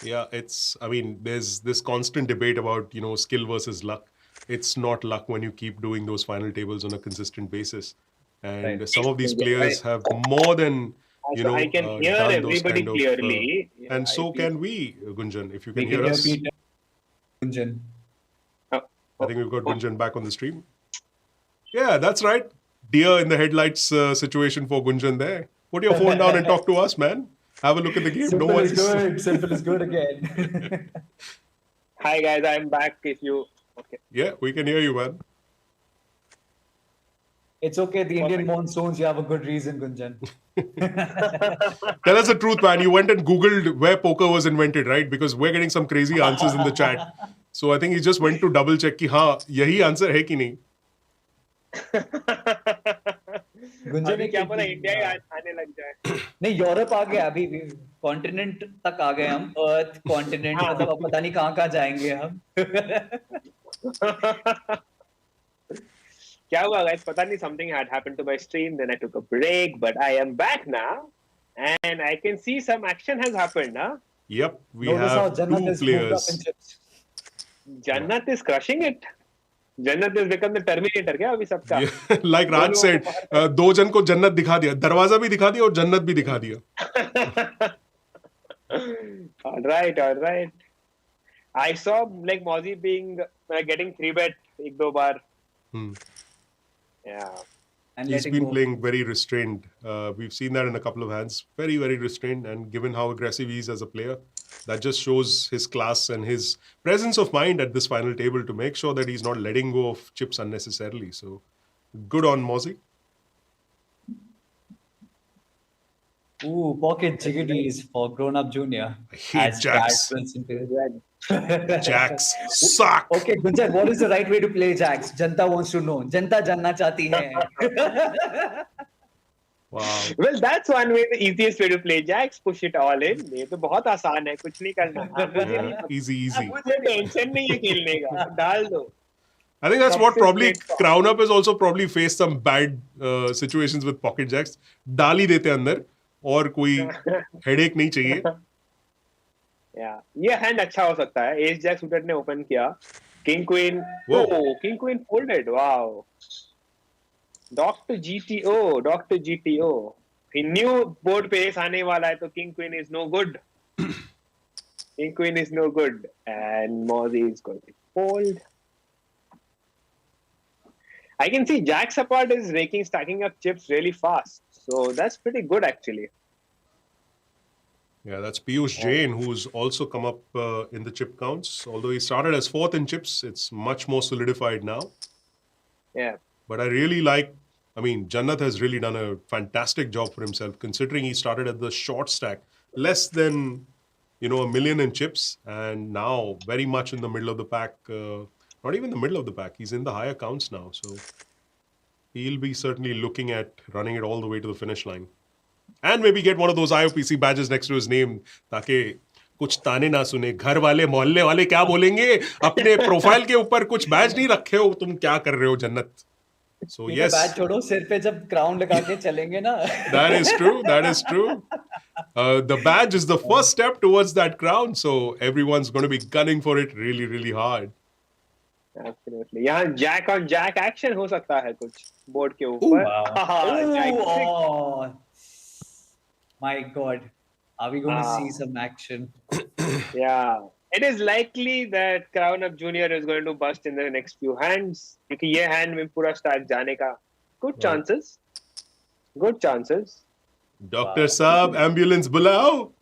Yeah, there's this constant debate about, skill versus luck. It's not luck when you keep doing those final tables on a consistent basis. And some of these players have more than, I can hear everybody clearly. And so can we, Gunjan, if you can hear us. Gunjan. I think we've got Gunjan back on the stream. Yeah, that's right. Deer in the headlights situation for Gunjan there. Put your phone down and talk to us, man. Have a look at the game. Simple is good. Simple is good again. Hi, guys. I'm back. Okay. Yeah, we can hear you, man. It's okay. The Indian monsoons, you have a good reason, Gunjan. Tell us the truth, man. You went and Googled where poker was invented, right? Because we're getting some crazy answers in the chat. So I think he just went to double check कि हाँ यही answer है कि नहीं. गुंजन क्या पता India आने लग जाए. नहीं यूरोप आ गया अभी कॉन्टिनेंट तक आ गए हम. अर्थ कॉन्टिनेंट मतलब अब पता नहीं कहाँ जाएंगे हम. क्या हुआ guys? पता नहीं, something had happened to my stream. Then I took a break, but I am back now, and I can see some action has happened. Huh? Yep, we have two players. Jannat is crushing it. Jannat has become the Terminator क्या अभी सबका? Like Raj said, दो जन को जन्नत दिखा दिया, दरवाजा भी दिखा दिया और जन्नत भी दिखा दिया. All right. I saw like Mozzie getting 3-bet एक दो बार. Yeah. And he's been playing very restrained. We've seen that in a couple of hands. Very, very restrained. And given how aggressive he is as a player, that just shows his class and his presence of mind at this final table to make sure that he's not letting go of chips unnecessarily. So, good on Mozzie. Ooh, pocket GTDs for grown-up junior. I hate jacks. Jacks suck. Okay, Gunjan, what is the right way to play jacks? Janta wants to know. Janta janna chahti hai. Wow. Well, that's one way, the easiest way to play jacks. Push it all in. ये तो बहुत आसान है, कुछ नहीं करना. Easy. मुझे tension नहीं है खेलने का, डाल दो. I think that's what probably CrownUp has also probably faced some bad situations with pocket jacks. डाल ही देते अंदर और कोई headache नहीं चाहिए. Yeah, ये hand अच्छा हो सकता है. Ace Jack suited ने open किया. King Queen. Oh, King Queen folded. Wow. Dr. GTO. He knew board पे ace आने वाला है तो King Queen is no good. And Mozzie is going to fold. I can see Jack support is stacking up chips really fast. So that's pretty good actually. Yeah, that's Piyush Jain, who's also come up in the chip counts. Although he started as 4th in chips, it's much more solidified now. Yeah. But I really Jannat has really done a fantastic job for himself, considering he started at the short stack, less than, $1 million in chips, and now very much in the middle of the pack. Not even the middle of the pack, he's in the higher counts now. So he'll be certainly looking at running it all the way to the finish line. And maybe get one of those IOPC badges next to his name, ताकि कुछ ताने ना सुने. घर वाले मोहल्ले वाले क्या बोलेंगे? अपने प्रोफाइल के ऊपर कुछ बैज नहीं रखे हो, तुम क्या कर रहे हो जन्नत? So yes. बैज छोड़ो, सिर पे जब क्राउन लगा के चलेंगे ना. That is true. The badge is the first step towards that crown, so everyone's going to be gunning for it really, really hard. Absolutely. यहाँ jack on jack action हो सकता है कुछ board के ऊपर. My God, are we going to see some action? Yeah, it is likely that CrownUp Jr. is going to bust in the next few hands. क्योंकि ये hand में पूरा stack जाने का good chances. Doctor Saab, ambulance बुलाओ.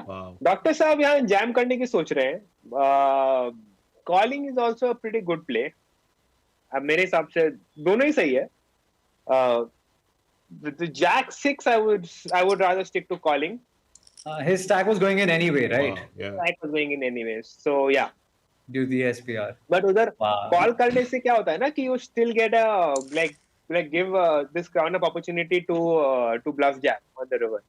Wow. Doctor Saab यहाँ jam करने की सोच रहे हैं. Calling is also a pretty good play. अब मेरे हिसाब से दोनों ही सही है. With the Jack 6, I would rather stick to calling. His stack was going in anyway, right? Wow, yeah. Jack was going in anyways. So yeah. Due to the SPR. But उधर Wow. call करने से क्या होता है ना कि you still get a like give this crown up opportunity to bluff Jack on the river.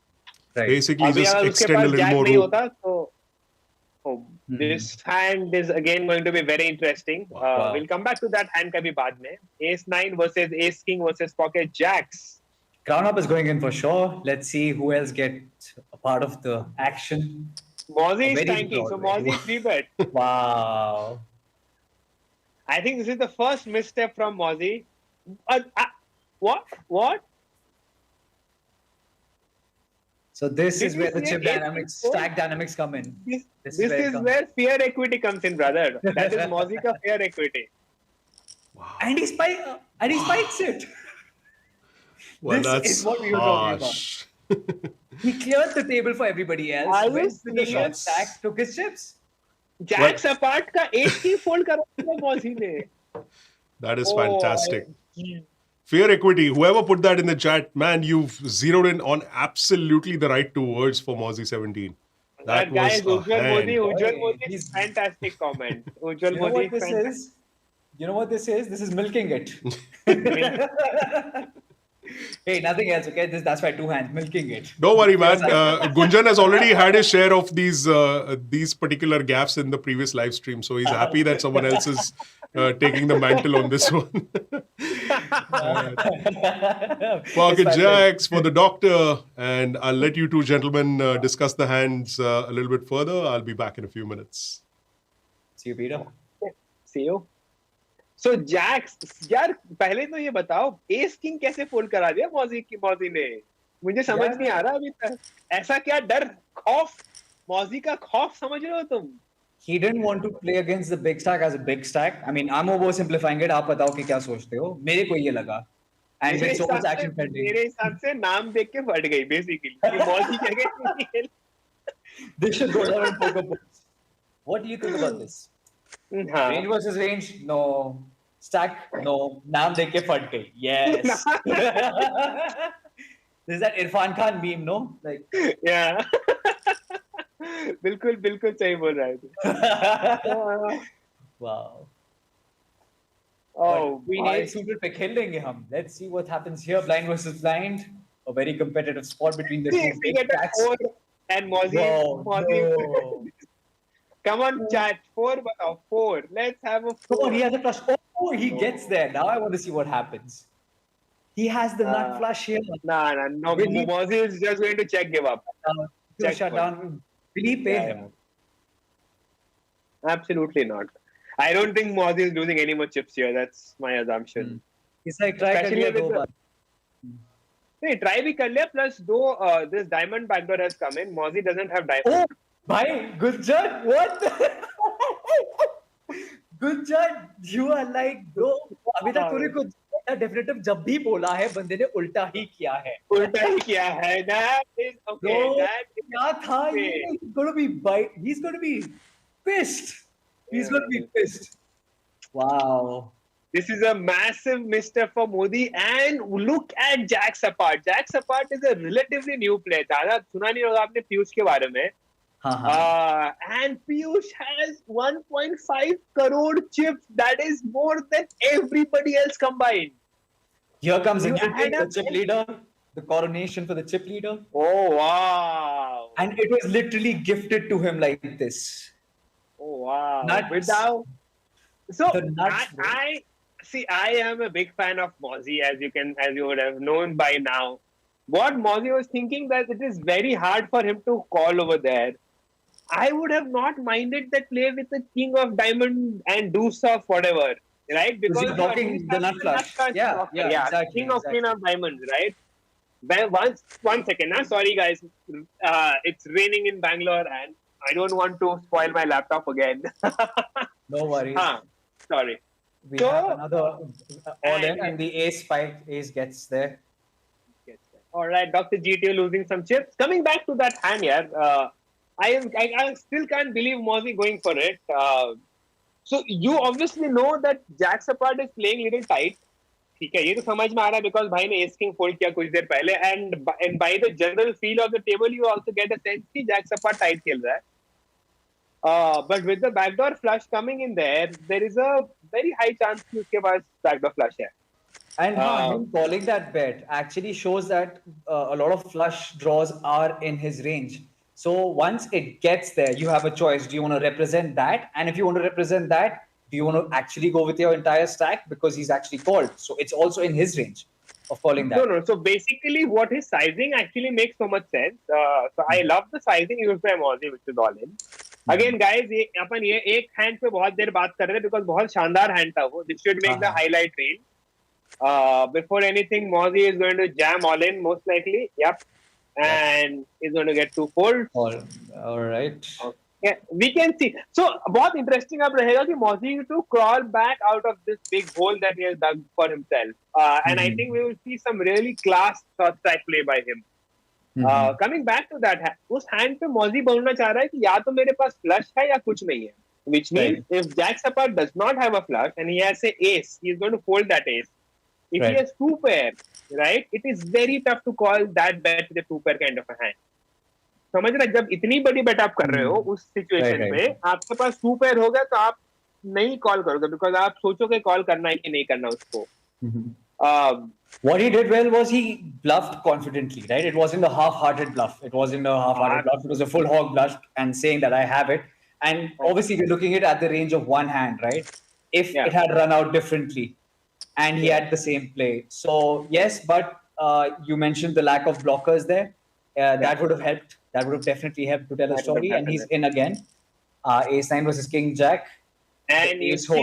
Right. Basically, अभी just अगर उसके extend a pass little Jack more नहीं rope. होता तो this hand is again going to be very interesting. Wow. We'll come back to that hand कभी बाद में. Ace 9 versus Ace King versus Pocket Jacks. Crown up is going in for sure. Let's see who else gets a part of the action. Mozzie is Very tanking, so broad way. Mozzie 3-bet. Wow. I think this is the first misstep from Mozzie. What? So this Did is you where the see chip an dynamics, 8-4? stack dynamics come in. This is where fear equity comes in, brother. That is Mozzie ka fear equity. Wow. And he spikes it. Well, This that's is what we were talking about. harsh. He cleared the table for everybody else. Are you Went with the short serious? stack, took his chips. Jacks apart का एक ही fold करा था Mozzie ने. That is Oh, fantastic. Fear equity. Whoever put that in the chat, man, you've zeroed in on absolutely the right two words for Mozzie 17. That guy is was a hand. Ujjwal Modi is He's- fantastic comment. Ujjwal You know Modi what this fantastic. is? You know what this is? This is milking it. Hey, nothing else, okay? That's why two hands, milking it. Don't worry, man. Gunjan has already had his share of these particular gaps in the previous live stream, so he's happy that someone else is taking the mantle on this one. Pocket Jacks for the doctor, and I'll let you two gentlemen discuss the hands a little bit further. I'll be back in a few minutes. See you, Peter. See you. So Jacks, यार पहले तो ये बताओ S king कैसे fold करा दिया मौजी ने मुझे समझ नहीं आ रहा अभी तक ऐसा क्या डर खौफ मौजी का खौफ समझ रहे हो तुम He didn't want to play against the big stack as a big stack. I mean, I'm oversimplifying it. आप बताओ कि क्या सोचते हो? मेरे को ये लगा. And with so much action pending. मेरे हिसाब से नाम देख के फट गई बेसिकली कि मौजी क्या कहती This should go down in poker books. What do you think about this? Range versus range? No. Stack? No. नाम देख के फट गई. Yes. This is that Irfan Khan meme, no? Like. Yeah. बिल्कुल सही बोल रहा है तू. Wow. Oh, Queen 8 suited पे खेल लेंगे हम. Let's see what happens here. Blind versus blind. A very competitive spot between the two. If we get a 4 and Mozzie. No. Come on, chat. 4. Let's have a 4. Come on, he has a flush. Oh, he gets there. Now I want to see what happens. He has the nut flush here. No. Mozzie is just going to check give up. Check shut down. Will he pay him? Absolutely not. I don't think Mozzie is losing any more chips here. That's my assumption. He's like, try कर लिया दो बार. नहीं, try भी कर लिया. Plus, though this diamond backdoor has come in, Mozzie doesn't have diamond. Oh, bhai, good judge. What? Good judge. You are like, bro. अभी तक तूने कुछ डेफिनेटिव जब भी बोला है बंदे ने उल्टा ही किया है. उल्टा ही किया है. That is okay. क्या था ये? He's going to be bite. He's going to be pissed. He's going to be pissed. Wow. This is a massive misstep for Modi. And look at Jacks apart. Jacks apart is a relatively new play. ज़्यादा सुना नहीं होगा आपने पीयूष के बारे में. And Piyush has 1.5 crore chips. That is more than everybody else combined. Here comes the chip leader, the coronation for the chip leader. Oh, wow. And it was literally gifted to him like this. Oh, wow. Nuts. Without... So, nuts, I am a big fan of Mozzie, as you would have known by now. What Mozzie was thinking that it is very hard for him to call over there. I would have not minded that play with the king of diamond and deuce of whatever, right? Because you're blocking the nut flush. Yeah, exactly. King of queen of diamonds, right? One second, sorry guys. It's raining in Bangalore and I don't want to spoil my laptop again. No worries. Sorry. We have another all-in and the ace gets there. All right, Dr. GTO losing some chips. Coming back to that hand here, I still can't believe Mozzie going for it. So you obviously know that Jacks apart is playing little tight. ठीक है, ये तो समझ में आ रहा है because भाई ने एस किंग फोल्ड किया कुछ देर पहले and by the general feel of the table you also get a sense कि जैक सपाट टाइट खेल रहा है. But with the backdoor flush coming in there is a very high chance कि उसके पास backdoor flush है. And him calling that bet actually shows that a lot of flush draws are in his range. So once it gets there, you have a choice. Do you want to represent that? And if you want to represent that, do you want to actually go with your entire stack because he's actually called? So it's also in his range of calling that. No. So basically, what his sizing actually makes so much sense. So I love the sizing used by Mozzie, which is all in. Again, guys, अपन ये एक hand पे बहुत देर बात कर रहे हैं because बहुत शानदार हैंड था वो. This should make the highlight reel. Before anything, Mozzie is going to jam all in most likely. Yep. And he's going to get 2 fold. All right. Yeah, we can see. So, बहुत interesting अब रहेगा कि Mozzie to crawl back out of this big hole that he has dug for himself. And I think we will see some really class short strike play by him. Coming back to that, उस hand पे Mozzie बोलना चाह रहा है कि या तो मेरे पास flush है या कुछ नहीं है. Which means if Jack Sappat does not have a flush and he has an ace, he is going to fold that ace. If he has 2 pair, right, it is very tough to call that bet with a 2 pair kind of a hand. समझ रहे, जब इतनी बड़ी bet आप कर रहे हो उस सिचुएशन पे आपके पास 2 pair हो गया तो आप नहीं कॉल करोगे बिकॉज आप सोचोगे कॉल करना है कि नहीं करना उसको. What he did well was he bluffed confidently, right? It wasn't a half-hearted bluff. It wasn't a half-hearted bluff. It was a full hog bluff and saying that I have it. And obviously we're looking at the range of one hand, right? If it had run out differently and he had the same play. So yes, but you mentioned the lack of blockers there. That would have helped. That would have definitely helped to tell a story. And he's in again. Ace-9 versus King-Jack. And you see,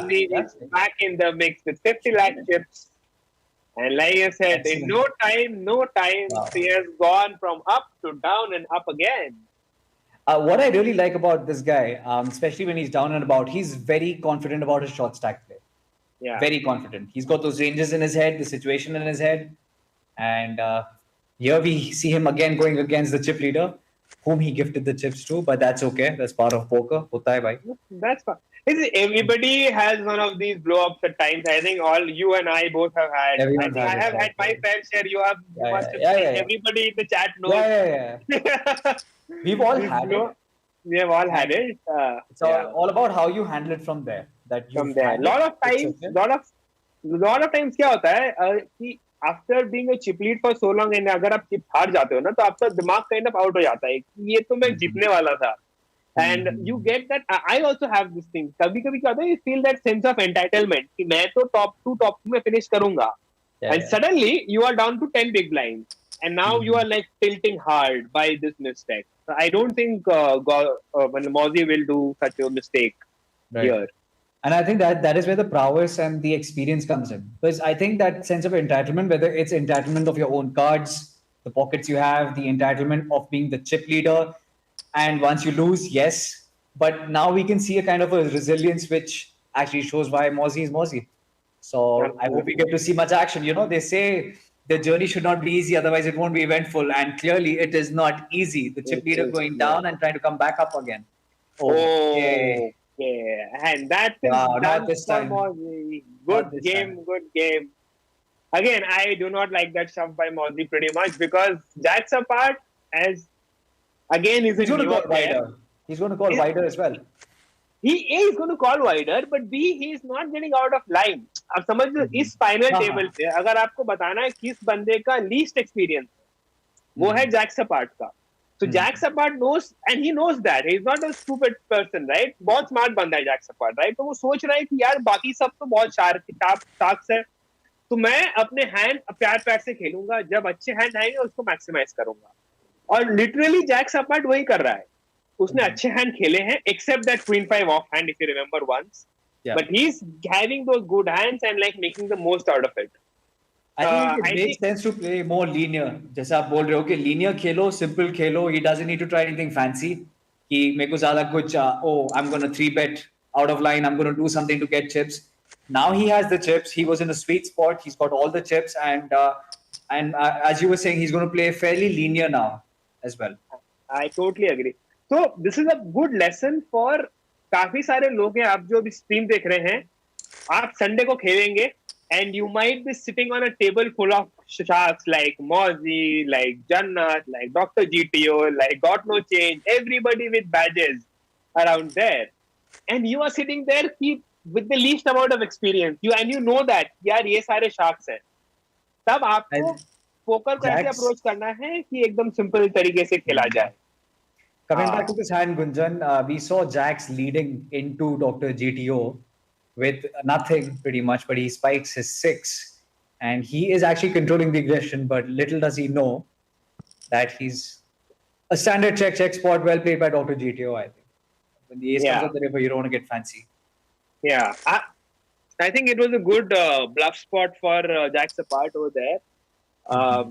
he's back in the mix with 50 lakh chips. And like I said, in no time, he has gone from up to down and up again. What I really like about this guy, especially when he's down and about, he's very confident about his short stack play. Yeah. Very confident. He's got those ranges in his head, the situation in his head. And here we see him again going against the chip leader, whom he gifted the chips to, but that's okay. That's part of poker. Hota hai bhai. That's fine. Everybody has one of these blow-ups at times. I think all you and I both have had. I have had my fair share. You have. Everybody in the chat knows. Yeah. We've all had it. We have all had it. It's all about how you handle it from there. From there. Lot of times क्या होता है कि after being a chip lead for so long and अगर आप chip हार जाते हो ना तो आपका दिमाग kind of out हो जाता है कि ये तो मैं जीतने वाला था. And you get that. I also have this thing. कभी-कभी क्या होता है, you feel that sense of entitlement कि मैं तो top 2 में finish करूँगा. And suddenly you are down to 10 big blinds, and now you are like tilting hard by this mistake. So I don't think Mozzie will do such a mistake here. And I think that is where the prowess and the experience comes in. Because I think that sense of entitlement, whether it's entitlement of your own cards, the pockets you have, the entitlement of being the chip leader. And once you lose, yes. But now we can see a kind of a resilience which actually shows why Mozzie is Mozzie. So I hope we get to see much action. You know, they say the journey should not be easy, otherwise it won't be eventful. And clearly it is not easy. The chip leader going down and trying to come back up again. Okay. And that is done for Mozzie. Good game. Again, I do not like that shove by Mozzie pretty much because Jack Sappat as again is he's going to call wider. He's going to call wider as well. He is going to call wider, but B, he is not getting out of line. अब समझ लो इस final table पे अगर आपको बताना है किस बंदे का लीस्ट एक्सपीरियंस वो है जैक सपाट का. So Jack Sappat knows, and he knows that he is not a stupid person, right? बहुत स्मार्ट बंदा है जैक सपाट, right? तो वो सोच रहा है कि यार बाकी सब तो बहुत शार्प्स है, तो मैं अपने हैंड प्यार से खेलूंगा, जब अच्छे हैंड आएंगे उसको मैक्सिमाइज करूंगा. और लिटरली जैक सपाट वही कर रहा है. उसने अच्छे हैंड खेले हैं except that queen 5 off hand if you remember once. But he's having those good hands and like making the most out of it. I think it makes sense to play more linear. जैसा आप बोल रहे हो कि linear Khelo, simple Khelo. He doesn't need to try anything fancy. कि मेरे को ज़्यादा कुछ I'm going to 3-bet out of line. I'm going to do something to get chips. Now he has the chips. He was in a sweet spot. He's got all the chips, and as you were saying, he's going to play fairly linear now as well. I totally agree. So this is a good lesson for काफी सारे लोग हैं. आप जो अभी stream देख रहे हैं, आप संडे को खेलेंगे and you might be sitting on a table full of sharks like Mozzie, like Jannat, like Dr. GTO, like Got No Change, everybody with badges around there. And you are sitting there with the least amount of experience. You know that, यार ये सारे sharks हैं. तब आपको poker को ऐसे approach करना है कि एकदम सिंपल तरीके से खेला जाए. Coming back to this hand, Gunjan, we saw Jax leading into Dr. GTO with nothing pretty much, but he spikes his 6. And he is actually controlling the aggression, but little does he know that he's a standard check spot, well played by Dr. GTO, I think. When the ace comes up the river, you don't want to get fancy. Yeah, I think it was a good bluff spot for Jax apart over there.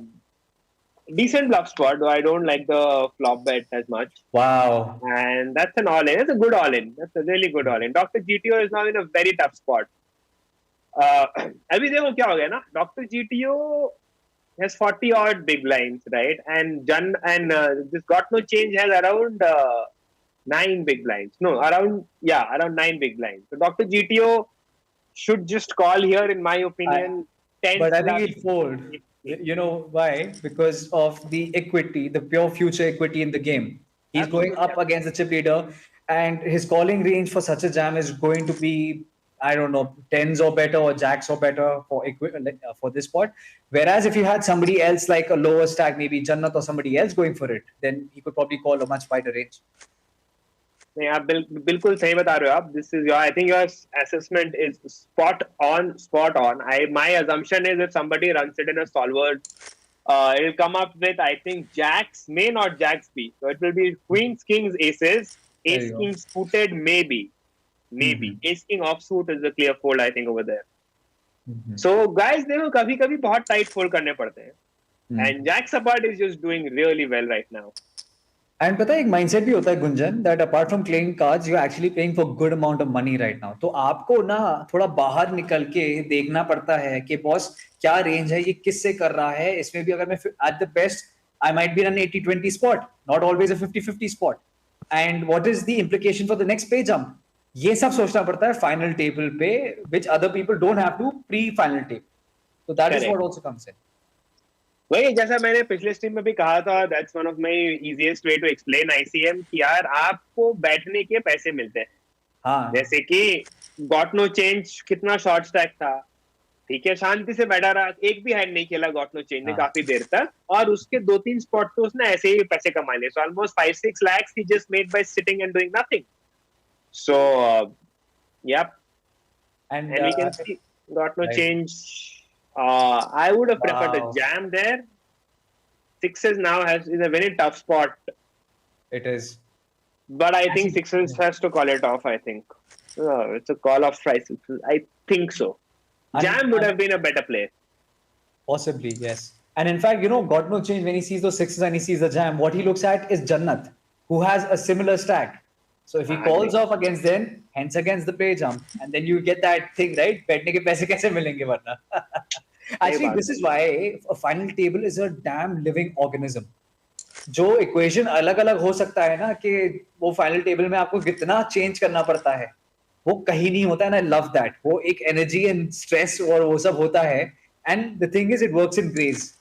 Decent bluff spot, though I don't like the flop bet as much. Wow. And that's an all-in. It's a good all-in. That's a really good all-in. Dr. GTO is now in a very tough spot. अभी देखो क्या हो गया ना? Dr. GTO has 40 odd big blinds, right? And this Got No Change has around 9 big blinds. No, around 9 big blinds. So Dr. GTO should just call here, in my opinion. But I think he'll fold. You know why? Because of the equity, the pure future equity in the game. He's going up against the chip leader, and his calling range for such a jam is going to be, I don't know, 10s or better or jacks or better for this spot. Whereas if you had somebody else like a lower stack, maybe Jannat or somebody else going for it, then he could probably call a much wider range. नहीं आप बिल्कुल सही बता रहे हो आप. This is I think your assessment is spot on. My assumption is if somebody runs it in a solver, it'll come up with, I think, jacks, may not jacks be. So it will be queens, kings, aces, ace king suited, maybe. Ace king offsuit is the clear fold, I think, over there. So guys, देखो कभी-कभी बहुत tight fold करने पड़ते हैं. And Jacks apart is just doing really well right now. And पता है एक mindset भी होता है Gunjan, that apart from playing cards, you are actually playing for good amount of money right now. तो आपको ना थोड़ा बाहर निकल के देखना पड़ता है कि बॉस क्या रेंज है, ये किससे कर रहा है. इसमें भी अगर मैं at the best, I might be an 80-20 spot, not always a 50-50 spot. And what is the implication for the next pay jump? ये सब सोचना पड़ता है final table पे, which other people don't have to pre-final table. So that is what also comes in. वही जैसा मैंने पिछले स्ट्रीम में भी कहा था, that's one of my easiest way to explain ICM कि यार आपको बैठने के पैसे मिलते हैं. हाँ. जैसे कि Got No Change कितना शॉर्ट स्टैक था, ठीक है, शांति से बैठा रहा, एक भी हैंड नहीं खेला Got No Change ने काफी देर तक, और उसके 2-3 स्पॉट तो उसने ऐसे ही पैसे कमा लिए. So almost 5-6 lakhs he just made by sitting and doing nothing. So yep, and we can see Got No Change. I would have preferred a jam there. Sixes now is a very tough spot. It is. But I think Sixes has to call it off, I think. It's a call off try Sixes. I think so. Jam would have been a better play. Possibly, yes. And in fact, Got No Change, when he sees those sixes and he sees the jam, what he looks at is Jannat, who has a similar stack. So if he calls off against them, hence against the pay jump, and then you get that thing, right? बैठने के पैसे कैसे मिलेंगे वरना? Actually, this is why a final table is a damn living organism. जो equation अलग-अलग हो सकता है ना कि वो final table में आपको कितना change करना पड़ता है, वो कहीं नहीं होता है. And I love that. वो एक energy and stress और वो सब होता है. And the thing is, it works in grays.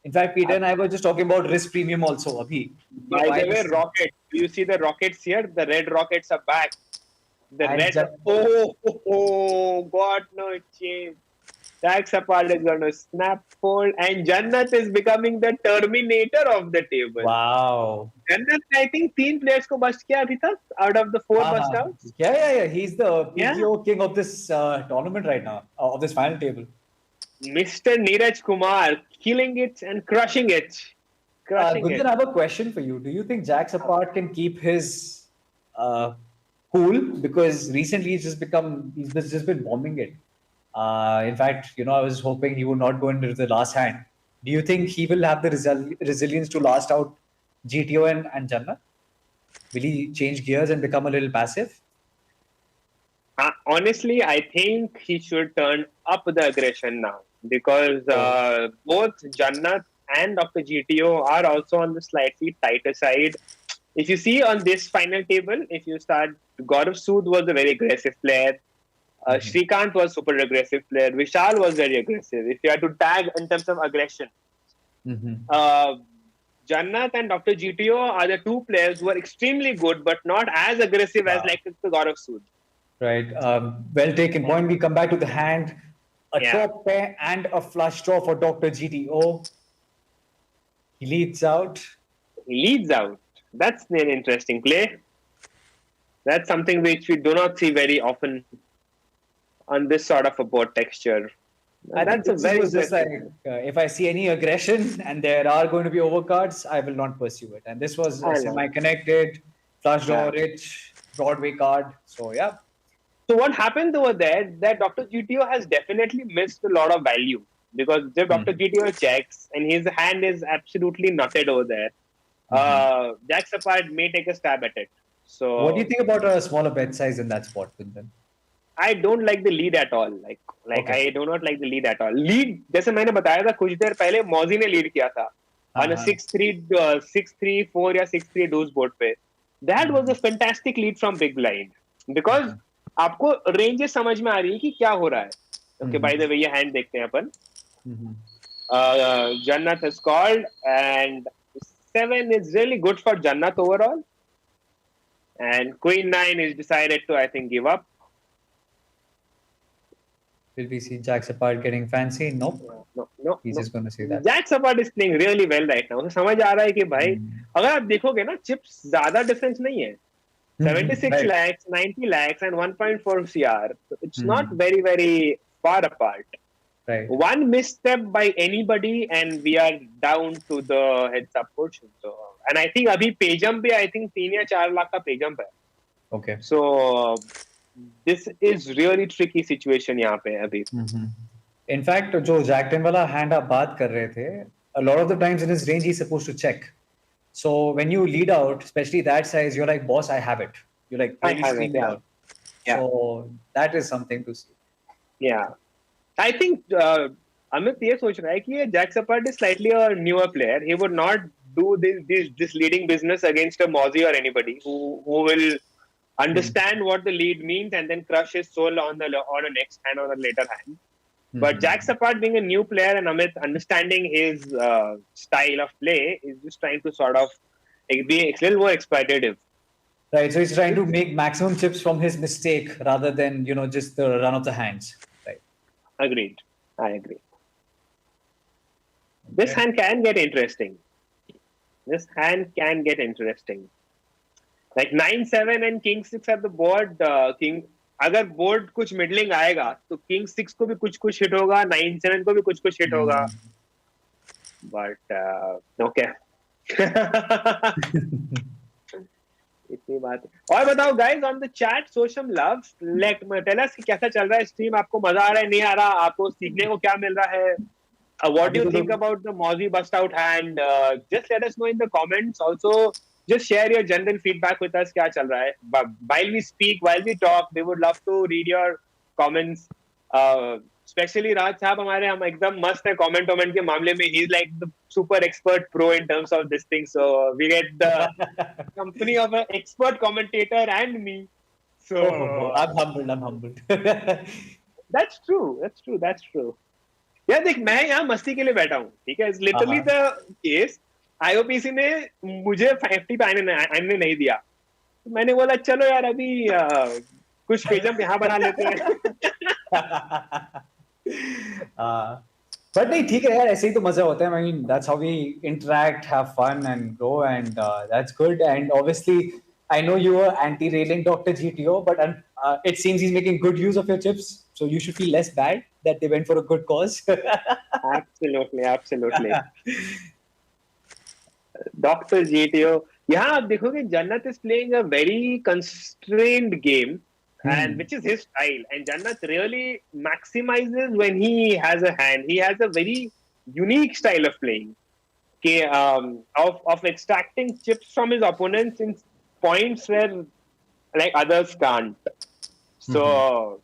In fact, Peter and I were just talking about risk premium also. Abhi. By the way, rocket. Do you see the rockets here? The red rockets are back. The red. Got no change. Jax apart is going to snap fold, and Jannat is becoming the terminator of the table. Wow. Jannat, I think 3 players को bust किया अभी तक out of the 4 bust outs. Yeah. He's the PGO king of this tournament right now, of this final table. Mr. Neeraj Kumar killing it and crushing it. Gunjan, I have a question for you. Do you think Jax apart can keep his cool? Because recently he's just been bombing it. In fact, I was hoping he would not go into the last hand. Do you think he will have the resilience to last out GTO and Jannat? Will he change gears and become a little passive? Honestly, I think he should turn up the aggression now, because both Jannat and Dr. GTO are also on the slightly tighter side. If you see on this final table, if you start, Gaurav Sood was a very aggressive player. Shrikant was super aggressive player. Vishal was very aggressive. If you had to tag in terms of aggression, Jannat and Dr. GTO are the two players who are extremely good, but not as aggressive as like the Gaurav Sood. Right. Well taken point. We come back to the hand. A top pair and a flush draw for Dr. GTO. He leads out. That's an interesting play. That's something which we do not see very often on this sort of a board texture. That's a very just like if I see any aggression and there are going to be overcards, I will not pursue it. And this was semi-connected, flush draw rich, Broadway card. So yeah. So what happened over there that Dr. GTO has definitely missed a lot of value because if Dr. GTO checks and his hand is absolutely nutted over there, Jack Sapard may take a stab at it. So what do you think about a smaller bet size in that spot, Kundan? I don't like the lead at all. I do not like the lead at all. Lead, जैसे मैंने बताया था कुछ देर पहले मौजी ने lead किया था on a 6-3, 4 या 6-3 deuce board पे. That was a fantastic lead from big blind because आपको ranges समझ में आ रही है कि क्या हो रहा है. Okay, by the way, ये hand देखते हैं अपन. Jannat has called and 7 is really good for Jannat overall. And Queen 9 is decided to, I think, give up. Will we see Jack Sapard getting fancy? Nope. No. He's just going to see that. Jack Sapard is playing really well right now. उसे समझ आ रहा है कि भाई अगर आप देखोगे ना chips ज़्यादा difference नहीं है. 76 lakhs, 90 lakhs and 1.4 CR. So it's not very, very far apart. Right. One misstep by anybody and we are down to the heads up portion. So, and I think अभी pay jump भी I think 3 या 4 लाख का pay jump है. Okay. So this is really tricky situation यहाँ पे अभी. In fact, जो Jack 10 वाला hand आप बात कर रहे थे, a lot of the times in his range he's supposed to check. So when you lead out, especially that size, you're like, boss, I have it. You're like, I have it. Yeah. So that is something to see. Yeah. I think Amit ये सोच रहा है कि Jack Sapard is slightly a newer player. He would not do this leading business against a Mozzie or anybody who will understand what the lead means and then crush his soul on the next hand or the later hand. But Jack Sapard being a new player and Amit understanding his style of play is just trying to sort of be a little more exploitative. Right. So he's trying to make maximum chips from his mistake rather than, just the run of the hands. Right. Agreed. I agree. This hand can get interesting. Like 9-7 and King 6 at the board. अगर board कुछ middling आएगा तो king 6 को भी कुछ hit होगा, 9-7 को भी कुछ हिट होगा. But okay. इतनी बात. और बताओ guys on the chat, show some love, tell us कि कैसा चल रहा है स्ट्रीम, आपको मजा आ रहा है, नहीं आ रहा, आपको सीखने को क्या मिल रहा है, what do you think about the Mauji bust out hand, just let us know in the comments. Also just share your general feedback with us. क्या चल रहा है? While we speak, while we talk, we would love to read your comments. Especially Raj साहब हमारे, हम एकदम मस्त है comment के मामले में. He's like the super expert pro in terms of this thing. So we get the company of an expert commentator and me. So I'm humbled. That's true. यार देख, मैं यहाँ मस्ती के लिए बैठा हूँ, ठीक है? It's literally the case. IOPC ने मुझे 50 आने नहीं दिया, तो मैंने बोला चलो यार अभी कुछ पेजअप यहाँ बना लेते हैं. बट नहीं, ठीक है यार, ऐसे ही तो मजा होता है. I mean, that's how we interact, have fun and grow, and that's good. And obviously I know you were anti-railing Dr. GTO, but it seems he's making good use of your chips, so you should feel less bad that they went for a good cause. Absolutely. Dr. GTO. यहाँ आप देखोगे Jannat is playing a very constrained game, and which is his style. And Jannat really maximizes when he has a hand. He has a very unique style of playing, of extracting chips from his opponents in points where like others can't. So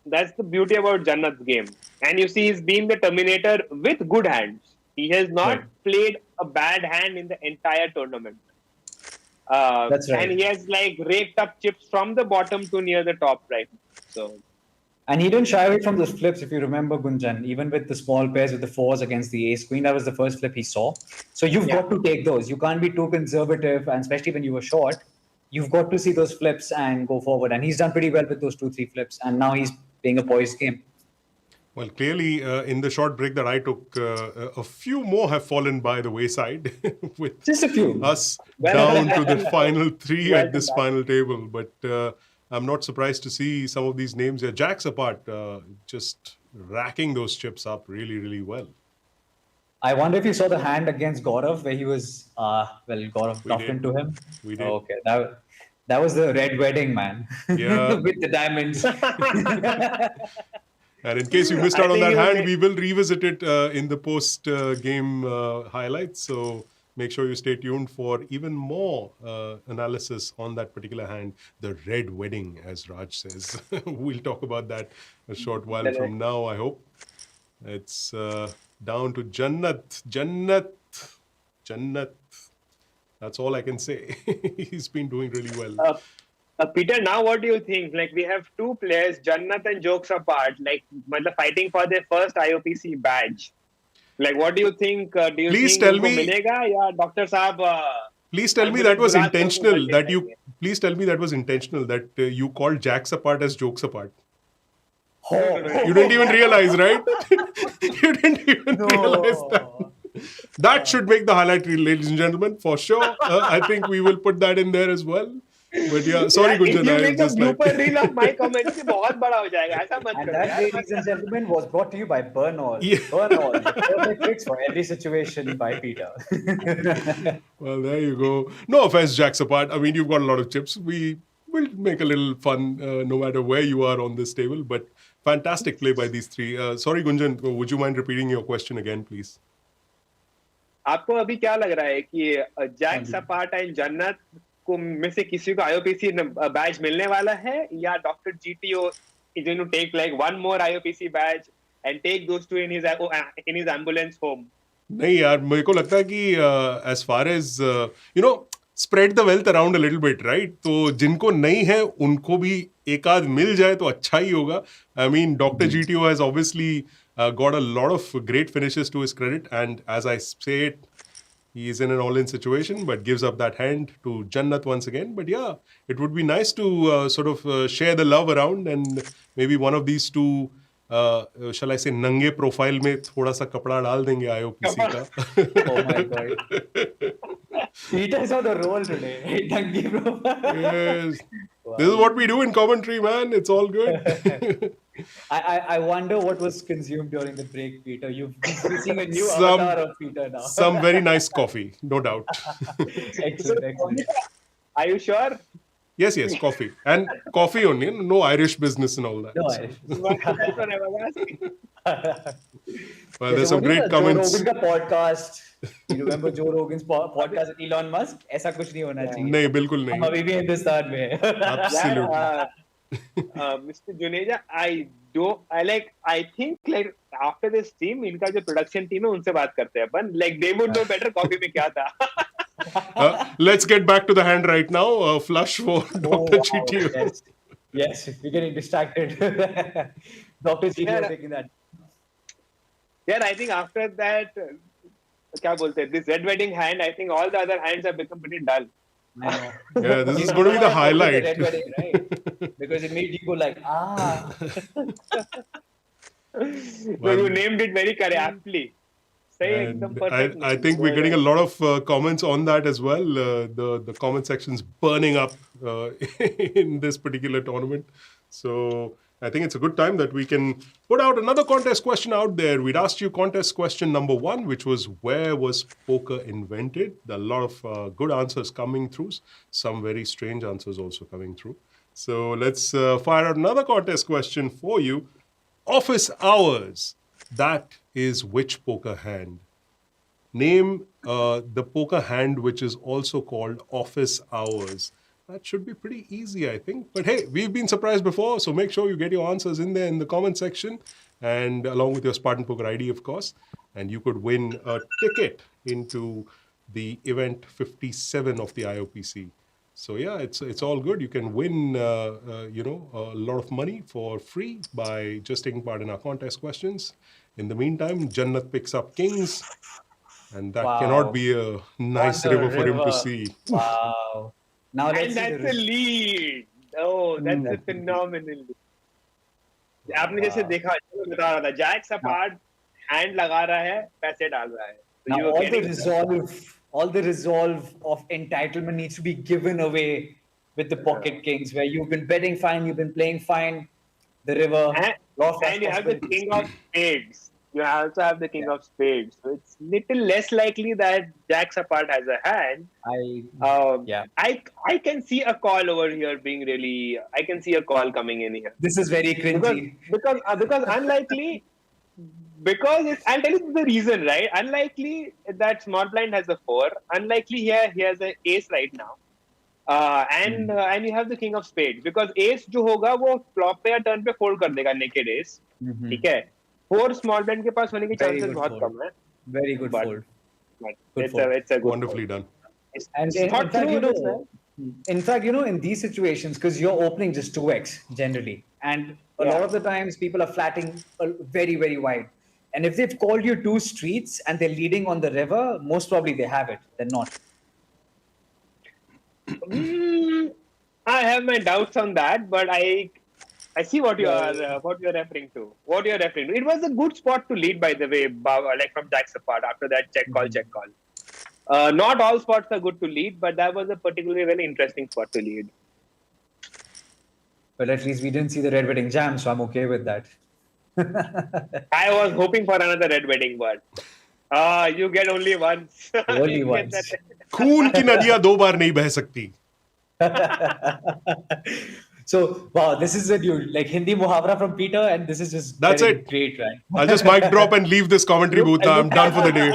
that's the beauty about Jannat's game. And you see, he's been the Terminator with good hands. He has not played a bad hand in the entire tournament. That's right. And he has like raked up chips from the bottom to near the top right. So And he didn't shy away from those flips, if you remember, Gunjan. Even with the small pairs with the fours against the ace queen, that was the first flip he saw. So you've got to take those. You can't be too conservative, and especially when you were short, you've got to see those flips and go forward. And he's done pretty well with those 2-3 flips. And now he's playing a poised game. Well, clearly, in the short break that I took, a few more have fallen by the wayside, with Just a few. us down to the final three at this final table. But I'm not surprised to see some of these names here, jacks apart, just racking those chips up really, really well. I wonder if you saw the hand against Gaurav, where he was, Gaurav We tucked did. into him. We did. Okay, that was the red wedding, man. Yeah. With the diamonds. And in case you missed I out on think that you hand, may- we will revisit it in the post-game highlights. So make sure you stay tuned for even more analysis on that particular hand, the red wedding, as Raj says. We'll talk about that a short while from now, I hope. It's down to Jannat. That's all I can say. He's been doing really well. Peter, now what do you think? Like, we have two players, Jannat and Jokes apart, like, fighting for their first IOPC badge. Like, what do you think? Do you Please think tell उनको me- मिलेगा या Dr. Saab? Please tell me that was intentional. Please tell me that was intentional. That you called jacks apart as jokes apart. You didn't even realize, right? You didn't even realize that. That should make the highlight reel, ladies and gentlemen, for sure. I think we will put that in there as well. But yeah, sorry, If Gunjan. you I make was a just like, blooper reel of my commentary, बहुत बड़ा हो जाएगा. ऐसा मत And करो that, यार. ladies and gentlemen, was brought to you by Burnall. Yeah. Burnall, the perfect fix for every situation by Peter. well, there you go. No offense, jacks apart. I mean, you've got a lot of chips. We will make a little fun no matter where you are on this table. But fantastic play by these three. Sorry, Gunjan, would you mind repeating your question again, please? आपको अभी क्या लग रहा है कि Jack सपाट and जन्नत को में से किसी को आईओपीसी बैच मिलने वाला है या doctor GTO is going to take like one more IOPC badge and take those two in his ambulance home? नहीं यार, मेरे को लगता है कि as far as spread the wealth around a little bit, right? तो जिनको नहीं है उनको भी एक आध मिल जाए तो अच्छा ही होगा. I mean, Dr. GTO has obviously got a lot of great finishes to his credit, and as I say it, he is in an all-in situation, but gives up that hand to Jannat once again. But yeah, it would be nice to sort of share the love around, and maybe one of these two, shall I say, नंगे profile में थोड़ा सा कपड़ा डाल देंगे IOPC का. Oh my God. Peter's on the roll today. Dangi bro. Yes. This is what we do in commentary, man. It's all good. I wonder what was consumed during the break, Peter. We're seeing a new Some- avatar of Peter now. Some very nice coffee, no doubt. Excellent. Are you sure? Yes, coffee. And coffee only, no Irish business and all that. No, That's what I was asking. Well, there's some great comments. Joe Rogan का podcast. You remember Joe Rogan's podcast with Elon Musk? ऐसा कुछ नहीं होना चाहिए. नहीं, बिल्कुल हम नहीं. अभी भी हिंदुस्तान में हैं. Absolutely. Mr. Juneja, I think like after this team, इनका जो production team है उनसे बात करते हैं अपन. Like they would know better coffee में क्या था. Let's get back to the hand right now. Flush for Dr. GTO. Yes, we're getting distracted. Dr. GTO taking that. Yeah, I think after that, क्या बोलते हैं, this red wedding hand, I think all the other hands have become pretty dull. I know. Yeah, this is going to be the highlight. Red wedding, right? Because it made you go like, So you named it very correctly, aptly. सही एकदम And perfect. I think we're getting a lot of comments on that as well. The comment section's burning up in this particular tournament. So I think it's a good time that we can put out another contest question out there. We'd asked you contest question number 1, which was, where was poker invented? There are a lot of good answers coming through. Some very strange answers also coming through. So let's fire out another contest question for you. Office hours. That is which poker hand? Name the poker hand which is also called office hours. That should be pretty easy, I think. But hey, we've been surprised before, so make sure you get your answers in there in the comment section, and along with your Spartan Poker ID, of course. And you could win a ticket into the event 57 of the IOPC So yeah, it's all good. You can win, a lot of money for free by just taking part in our contest questions. In the meantime, Jannat picks up kings, and that cannot Wow. be a On nice the river for him to river. see. Wow. Now let's And see that's a lead. Oh, that's a phenomenal lead. आपने जैसे Wow. देखा, मैं बता रहा था, Jack सपाट hand लगा रहा है, पैसे डाल रहा है. So Now you are getting all the resolve of entitlement needs to be given away with the pocket kings, where you've been betting fine, you've been playing fine, the river, lot of and you have the possibilities. king of spades. You also have the king of spades. So it's little less likely that Jack apart has a hand. I can see a call over here being really. I can see a call coming in here. This is very cringy. Because unlikely. Because I'll tell you the reason, right? Unlikely that small blind has a 4. Unlikely here he has an ace right now. And you have the king of spades, because ace जो होगा वो flop पे या turn पे fold कर देगा naked ace. ठीक है. 4 small blind के पास होने के chances बहुत कम है. Very good fold. It's a good Wonderfully done. And in fact, in these situations, because you're opening just 2x generally, and a lot of the times people are flatting very, very wide. And if they've called you 2 streets and they're leading on the river, most probably they have it. They're not. I have my doubts on that, but I see what you are referring to. What you're referring to. It was a good spot to lead, by the way, like from Jack's apart after that check call. Not all spots are good to lead, but that was a particularly very interesting spot to lead. But at least we didn't see the red wedding jam, so I'm okay with that. I was hoping for another red wedding, but you get only once. Only once. खून की नदियां 2 बार नहीं बह सकती. So, wow, this is a new Hindi muhavra from Peter, and this is just That's it. Great, right? I'll just mic drop and leave this commentary booth. I'm done for the day.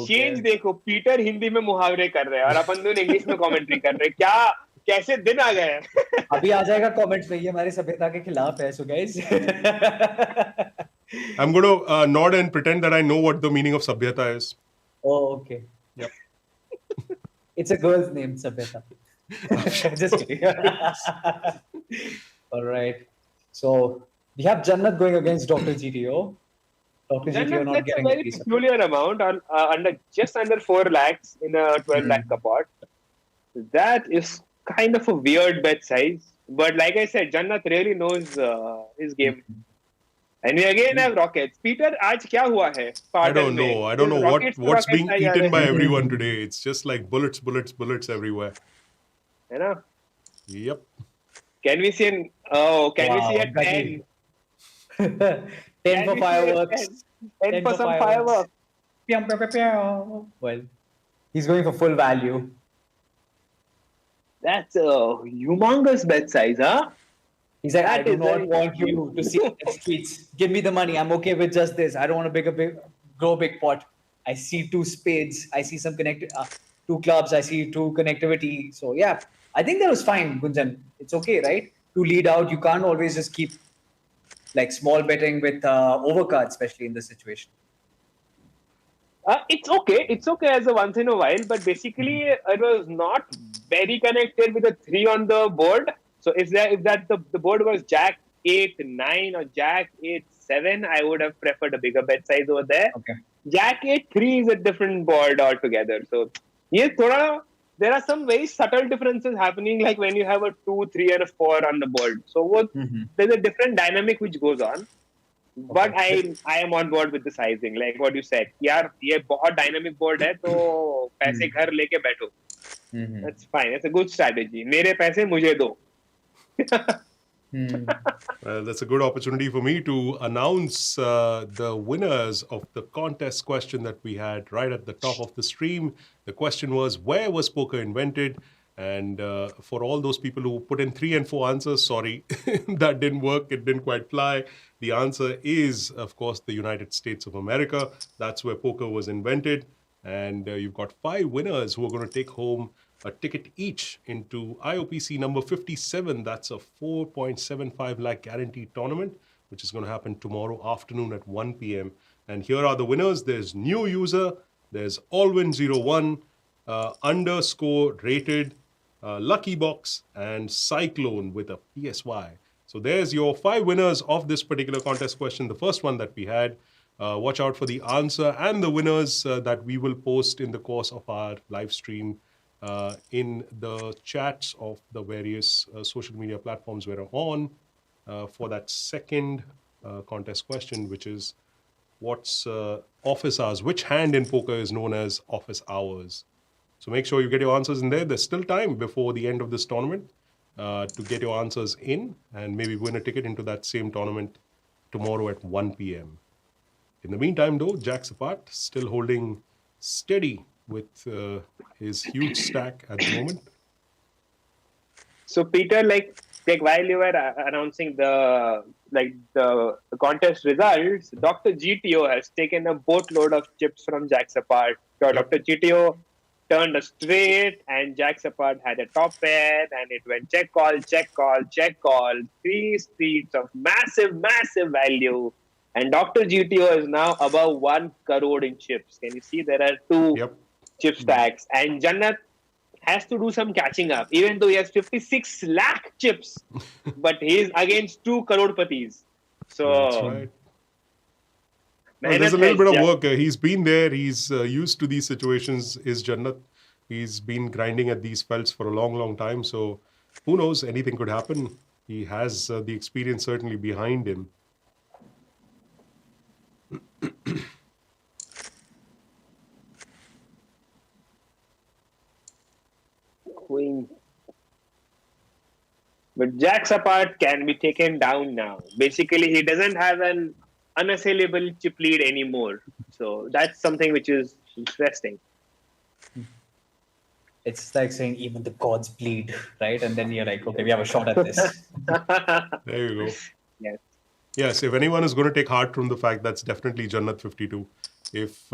Change देखो, Peter Hindi में मुहावरे कर रहे हैं और अपन दोनों English में commentary कर रहे हैं. क्या कैसे दिन आ गए? अभी आ जाएगा कमेंट्स में, ये हमारी सभ्यता के खिलाफ है. So guys, I'm going to nod and pretend that I know what the meaning of Sabhyata is. Oh, okay. Yep. It's a girl's name, Sabhyata. Just kidding. All right. So we have Jannat going against Dr. GTO. Dr. GTO not getting a very peculiar amount on just under 4 lakhs in a 12 lakh pot. That is kind of a weird bet size. But like I said, Jannat really knows his game. And we again have rockets. Peter, आज क्या हुआ है? I don't know what's being eaten by everyone today. It's just like bullets everywhere. You know? Yep. Can we see a 10? 10 for fireworks. 10 for some fireworks. Well, he's going for full value. That's a humongous bet size, huh? He's like, I do not want you to see the streets. Give me the money. I'm okay with just this. I don't want to grow a big pot. I see 2 spades. I see some 2 clubs. I see 2 connectivity. So yeah, I think that was fine, Gunjan. It's okay, right? To lead out, you can't always just keep like small betting with overcards, especially in this situation. It's okay. It's okay as a once in a while, but basically it was not very connected with a 3 on the board. So if the board was Jack 8, 9 or Jack 8, 7, I would have preferred a bigger bet size over there. Okay. Jack 8, 3 is a different board altogether. So there are some very subtle differences happening, like when you have a 2, 3 and a 4 on the board. So there's a different dynamic which goes on. But I am on board with the sizing, like what you said. यार ये बहुत dynamic board है, तो पैसे घर लेके बैठो. That's fine. That's a good strategy. मेरे पैसे मुझे दो. Well, that's a good opportunity for me to announce the winners of the contest question that we had right at the top of the stream. The question was, where was poker invented? And for all those people who put in 3 and 4 answers, sorry, that didn't work. It didn't quite fly. The answer is, of course, the United States of America. That's where poker was invented. And you've got 5 winners who are going to take home a ticket each into IOPC number 57. That's a 4.75 lakh guaranteed tournament, which is going to happen tomorrow afternoon at 1 p.m. And here are the winners. There's new user, there's Alwyn01, underscore rated, Lucky Box, and Cyclone with a PSY. So there's your 5 winners of this particular contest question, the first one that we had. Watch out for the answer and the winners that we will post in the course of our live stream in the chats of the various social media platforms we're on for that second contest question, which is what's office hours? Which hand in poker is known as office hours? So make sure you get your answers in there. There's still time before the end of this tournament to get your answers in and maybe win a ticket into that same tournament tomorrow at 1 p.m. In the meantime, though, Jack's apart, still holding steady with his huge stack at the moment. So Peter, like while you were announcing the contest results, Dr. GTO has taken a boatload of chips from Jack's apart. So Dr. GTO turned a straight, and Jack's apart had a top pair, and it went check call, check call, check call. 3 streets of massive value. And Dr. GTO is now above 1 crore in chips. Can you see there are 2 chip stacks? And Jannat has to do some catching up, even though he has 56 lakh chips. But he's against 2 crore-patis. So that's right. Well, there's a little bit of work. He's been there. He's used to these situations, is Jannat. He's been grinding at these felts for a long time. So who knows? Anything could happen. He has the experience certainly behind him. Queen. But Jack's apart can be taken down now. Basically, he doesn't have an unassailable chip lead anymore. So that's something which is interesting. It's like saying even the gods bleed, right? And then you're like, okay, we have a shot at this. There you go. Yes. Yes, if anyone is going to take heart from the fact, that's definitely Jannat 52. If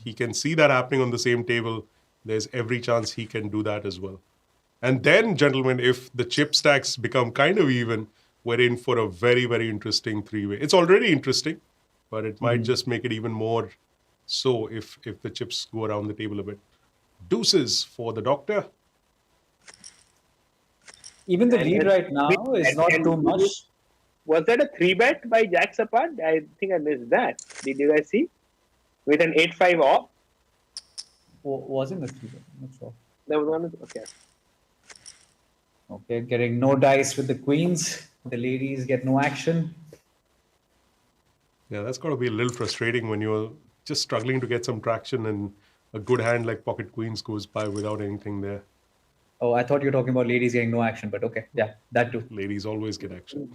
he can see that happening on the same table, there's every chance he can do that as well. And then, gentlemen, if the chip stacks become kind of even, we're in for a very, very interesting 3-way. It's already interesting, but it might just make it even more so if the chips go around the table a bit. Deuces for the doctor. Even the lead right now is not too much. Was that a 3-bet by Jack's apart? I think I missed that. Did you guys see? With an 8-5 off? Wasn't a 3-bet. I'm not sure. There was one. Okay. Okay, getting no dice with the queens. The ladies get no action. Yeah, that's got to be a little frustrating when you're just struggling to get some traction and a good hand like pocket queens goes by without anything there. Oh, I thought you were talking about ladies getting no action, but okay. Yeah, that too. Ladies always get action.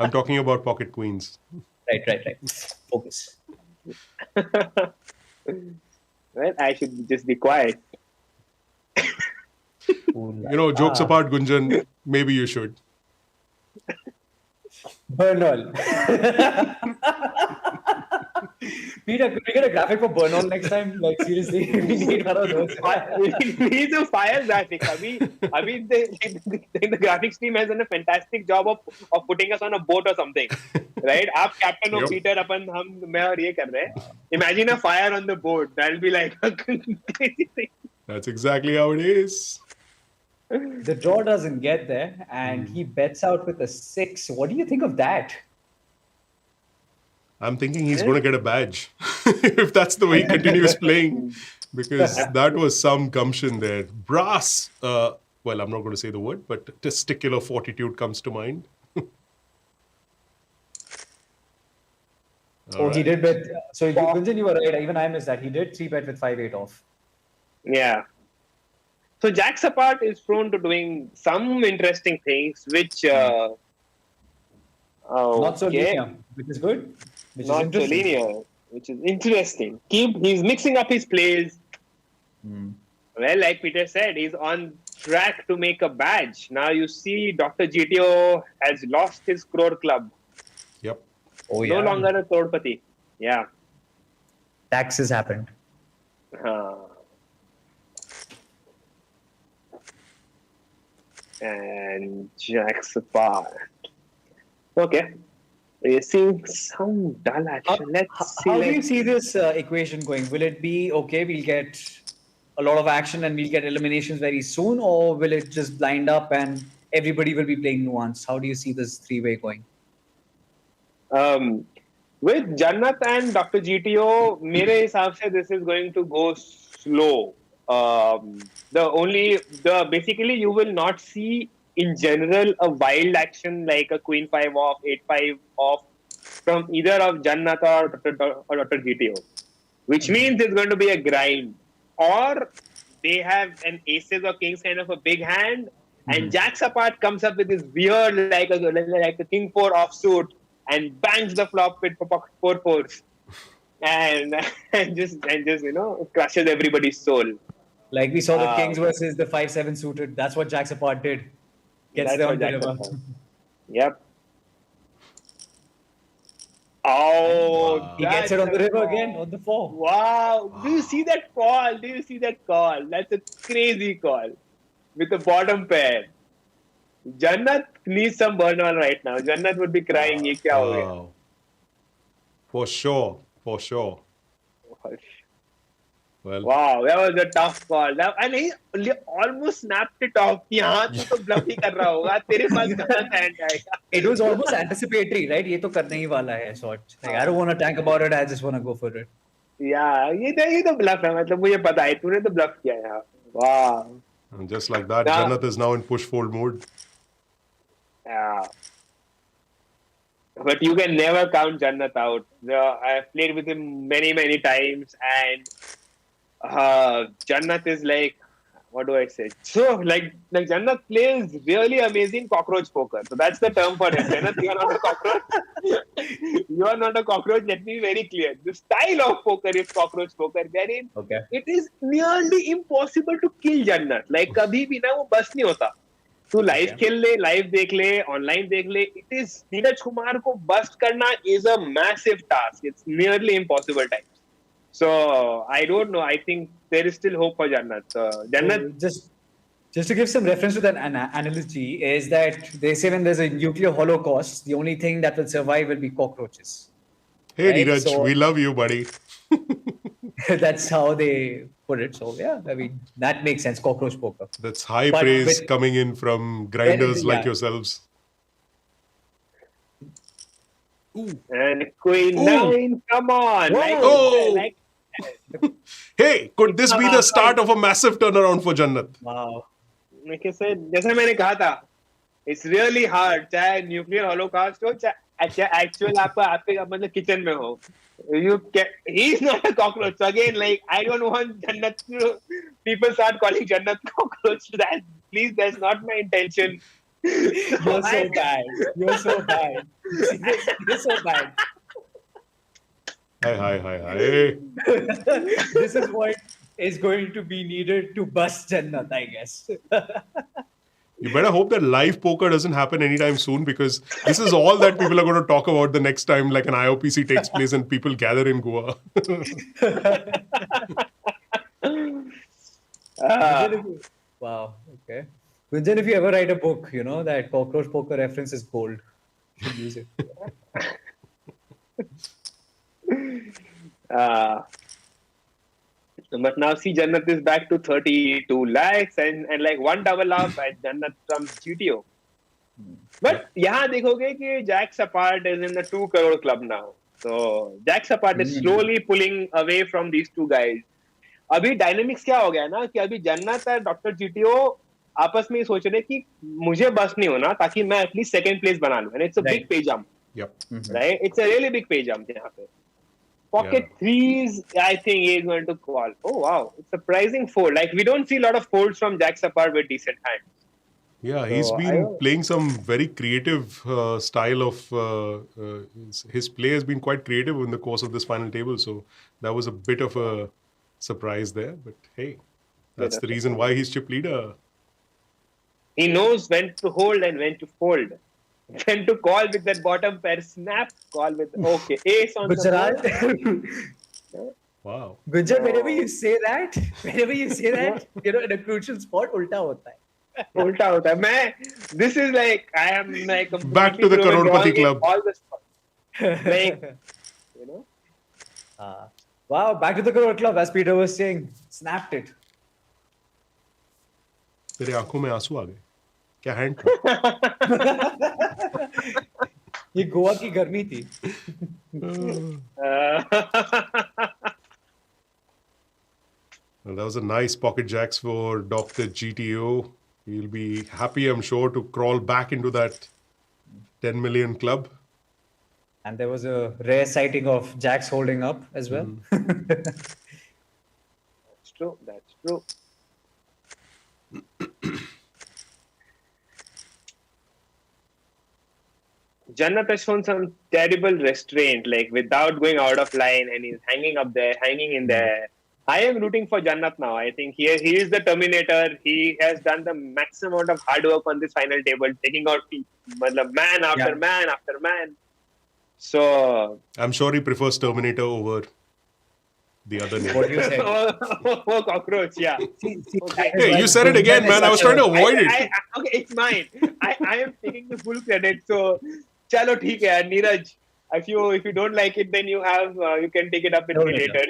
I'm talking about pocket queens. Right. Focus. Well, I should just be quiet. Jokes apart, Gunjan, maybe you should. Bernal. Peter, could we get a graphic for Bernal next time? Like, seriously, we need one of those. We need a fire graphic. The graphics team has done a fantastic job of putting us on a boat or something. Right? आप captain हो Peter, मैं और ये कर रहे हैं. Imagine a fire on the boat. That'll be like a crazy thing. That's exactly how it is. The draw doesn't get there, and he bets out with a 6. What do you think of that? I'm thinking he's going to get a badge if that's the way he continues playing, because that was some gumption there. Brass, well, I'm not going to say the word, but testicular fortitude comes to mind. He did bet. So, Gunjan, you were right. Even I missed that. He did 3-bet with 5-8 off. Yeah. So Jack's apart is prone to doing some interesting things, which not so linear, which is good. Not so linear, which is interesting. He's mixing up his plays. Well, like Peter said, he's on track to make a badge. Now you see Dr. GTO has lost his crore club. Yep. Oh, yeah. No longer a crorepati. Yeah. Taxes happened. And Jack's apart. Okay. We're seeing some dull action. Let's see. How do you see this equation going? Will it be okay? We'll get a lot of action and we'll get eliminations very soon, or will it just blind up and everybody will be playing nuance? How do you see this three-way going? With Jannat and Dr. GTO, मेरे हिसाब से this is going to go slow. Basically you will not see in general a wild action like a Queen 5 off, 8-5 off from either of Jannat or Dr. GTO, which means it's going to be a grind. Or they have an aces or kings kind of a big hand, and jacks apart comes up with this weird like a king 4 offsuit and bangs the flop with 4-4s and just crushes everybody's soul. Like we saw the kings versus the 5-7 suited. That's what jacks apart did. Gets them on the river. Yep. Oh, wow. He gets it on the river again on the 4. Wow. Do you see that call? That's a crazy call with the bottom pair. Jannat needs some burn on right now. Jannat would be crying. Ye kya ho gaya? For sure. Well, wow, that was a tough call. And he almost snapped it off. हाँ तू तो bluff ही कर रहा होगा. तेरे पास कहाँ hand आएगा? It was almost anticipatory, right? ये तो करने ही वाला है sort. Like I don't want to think about it. I just want to go for it. Yeah, ये तो bluff है. मतलब मुझे पता है. तूने तो bluff किया है. Wow. And just like that, Jannat is now in push fold mode. Yeah. But you can never count Jannat out. I've played with him many times, and Jannat is like, what do I say? So like Jannat plays really amazing cockroach poker. So that's the term for him. Jannat, you are not a cockroach. You are not a cockroach. Let me be very clear. The style of poker is cockroach poker. Wherein it is nearly impossible to kill Jannat. Like कभी भी ना वो बस नहीं होता. तू live खेल ले, लाइव देख ले, ऑनलाइन देख ले. It is नीरज कुमार को बस्ट करना is a massive task. It's nearly impossible times. So I don't know. I think there is still hope for Jannat. Jannat, just to give some reference to that analogy, is that they say when there's a nuclear holocaust, the only thing that will survive will be cockroaches. Hey, right? Neeraj, we love you, buddy. That's how they put it. So yeah, I mean that makes sense. Cockroach poker. That's high praise coming in from grinders like yourselves. Ooh. And Queen 9, come on! Hey, could this be the start of a massive turnaround for Jannat? Wow. Like I said, जैसे मैंने कहा था, it's really hard. चाहे nuclear holocaust हो, चाहे actual आपके मतलब kitchen में हो. He's not a cockroach. So again, like I don't want Jannat to. People start calling Jannat cockroach. Please, that's not my intention. You're so bad. You're so bad. Hi. This is what is going to be needed to bust Jannat, I guess. You better hope that live poker doesn't happen anytime soon, because this is all that people are going to talk about the next time like an IOPC takes place and people gather in Goa. Wow. Okay. Gunjan, if you ever write a book, you know, that cockroach poker reference is gold. You should use it. But now see, Jannat is back to 32 lakhs and like one double up and Jannat from GTO. But यहाँ देखोगे कि Jacks apart is in the 2 crore club now. So Jacks apart is slowly pulling away from these two guys. अभी dynamics क्या हो गया ना कि अभी Jannat और Dr. GTO आपस में सोच रहे कि मुझे बस नहीं होना ताकि मैं at least second place बना लूँ. And it's a big pay jump. Yep. Right? It's a really big pay jump यहाँ पे. Pocket threes, I think he is going to call. Oh, wow. It's surprising fold. Like, we don't see a lot of folds from Jacks apart with decent hands. Yeah, he's been playing some very creative style of... his play has been quite creative in the course of this final table. So that was a bit of a surprise there. But hey, that's the reason why he's chip leader. He knows when to hold and when to fold. When to call with that bottom pair snap, call with ace on the board. Wow. Gunjan, whenever you say that, you know, in a crucial spot, ulta hota hai. Ulta hota hai. This is like, I am like back to the Crorepati club. All the spots. Like, you know. Wow, back to the Crore Club, as Peter was saying. Snapped it. तेरे आंखों में आंसू आ गए क्या hand था ये गोवा की गर्मी थी Well, that was a nice pocket jacks for Dr. GTO. He'll be happy, I'm sure, to crawl back into that 10 million club. And there was a rare sighting of jacks holding up as well. That's true. That's true. Jannat has shown some terrible restraint, like without going out of line, and he's hanging up there, hanging in there. I am rooting for Jannat now. I think he is the Terminator. He has done the maximum amount of hard work on this final table, taking out man after man after man. So I'm sure he prefers Terminator over the other name. What you said. Oh, cockroach, yeah. Hey, you said it again, man. I was trying to avoid it. Okay, it's mine. I am taking the full credit. So, chalo, theek hai, Neeraj. If you don't like it, then you can take it up with me later.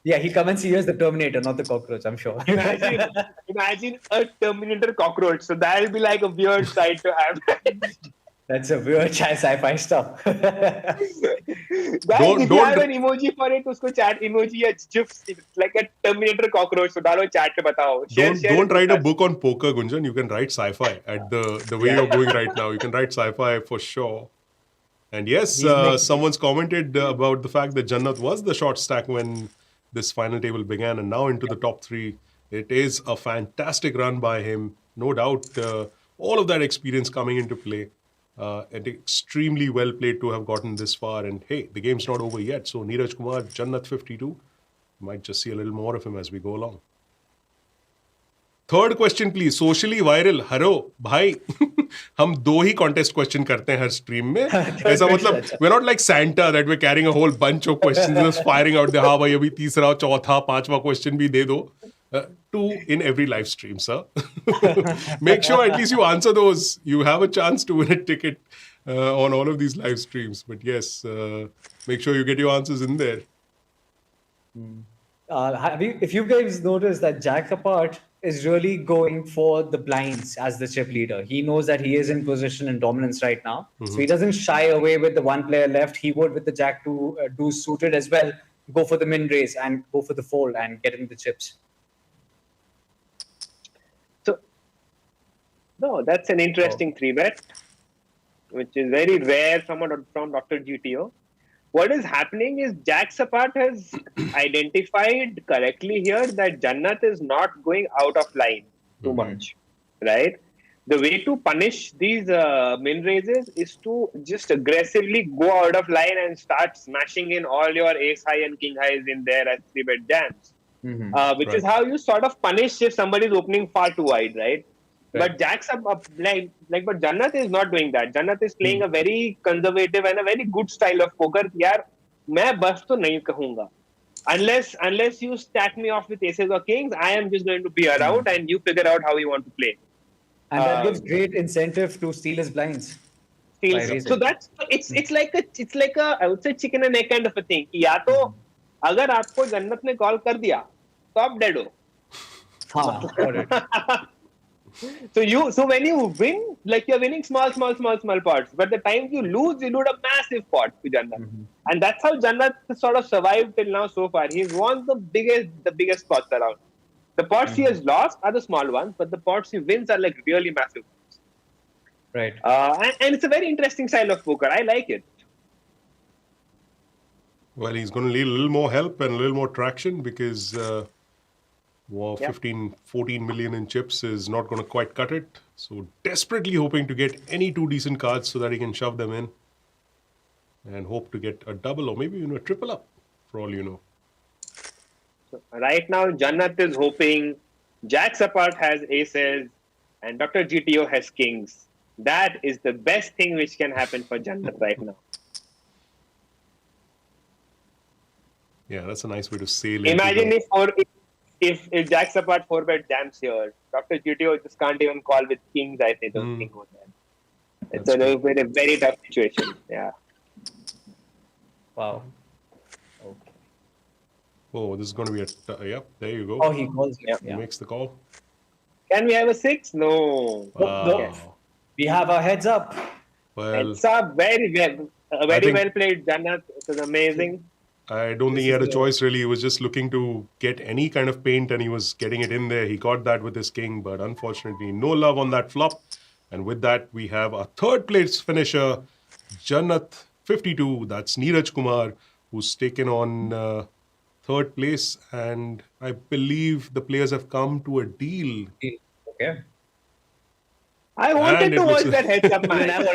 Yeah, he comments he is the Terminator, not the cockroach, I'm sure. Imagine a Terminator cockroach. So that'll be like a weird sight to have. That's a weird sci-fi stuff. Guys, if you have an emoji for it, usko chat emoji या gifs, like a Terminator cockroach. So डालो chat पे बताओ. Don't write a book on poker, Gunjan. You can write sci-fi at the way you're going right now. You can write sci-fi for sure. And yes, someone's commented about the fact that Jannat was the short stack when this final table began, and now into the top three. It is a fantastic run by him, no doubt. All of that experience coming into play. And extremely well played to have gotten this far. And hey, the game's not over yet. So Neeraj Kumar, Jannat 52. Might just see a little more of him as we go along. Third question, please. Socially viral. Haro, bhai. हम दो ही contest question करते हैं हर stream में. ऐसा मतलब, we're not like Santa that we're carrying a whole bunch of questions just firing out there. हाँ भाई अभी तीसरा, चौथा, पांचवा question भी दे दो. 2 in every live stream, sir. Make sure at least you answer those. You have a chance to win a ticket on all of these live streams. But yes, make sure you get your answers in there. If you guys noticed that Jack Apart is really going for the blinds as the chip leader. He knows that he is in position and dominance right now. Mm-hmm. So he doesn't shy away with the one player left. He would with the Jack 2 suited as well. Go for the min raise and go for the fold and get in the chips. No, that's an interesting 3-bet, which is very rare from Dr. GTO. What is happening is Jack Sapart has identified correctly here that Jannat is not going out of line too much, right? The way to punish these min raises is to just aggressively go out of line and start smashing in all your ace high and king highs in there as 3-bet jams, which is how you sort of punish if somebody is opening far too wide, right? But Jack's but Jannat is not doing that. Jannat is playing a very conservative and a very good style of poker. यार मैं बस तो नहीं कहूँगा. Unless you stack me off with aces or kings, I am just going to be around and you figure out how you want to play. And that gives great incentive to steal his blinds. So that's it's like a I would say chicken and egg kind of a thing. कि या तो अगर आपको जन्नत ने call कर दिया तो आप डेड हो. So when you win, like you're winning small pots. But the time you lose a massive pot to Jannat. And that's how Jannat sort of survived till now so far. He's won the biggest pots around. The pots he has lost are the small ones, but the pots he wins are like really massive. Right. And it's a very interesting style of poker. I like it. Well, he's going to need a little more help and a little more traction because 15, 14 million in chips is not going to quite cut it. So desperately hoping to get any 2 decent cards so that he can shove them in and hope to get a double or maybe even a triple up for all you know. So right now, Jannat is hoping Jack Sapart has aces and Dr. GTO has kings. That is the best thing which can happen for Jannat right now. Yeah, that's a nice way to sail. Imagine if Jack Sapart 4-bet jams here, Dr. GTO just can't even call with kings. I say those things go there. It's a very tough situation. Yeah. Wow. Okay. Oh, this is going to be yep, there you go. Oh, he calls it. Yep. He Yeah. makes the call. Can we have a 6? No. Wow. We have our heads up. Well, It's a very well, think- well played, Jannat. It was amazing. I don't think he had a choice really. He was just looking to get any kind of paint and he was getting it in there. He got that with his king, but unfortunately, no love on that flop. And with that, we have our third place finisher, Jannat 52. That's Neeraj Kumar, who's taken on third place. And I believe the players have come to a deal. Okay. I wanted And to it watch looks- that heads up match.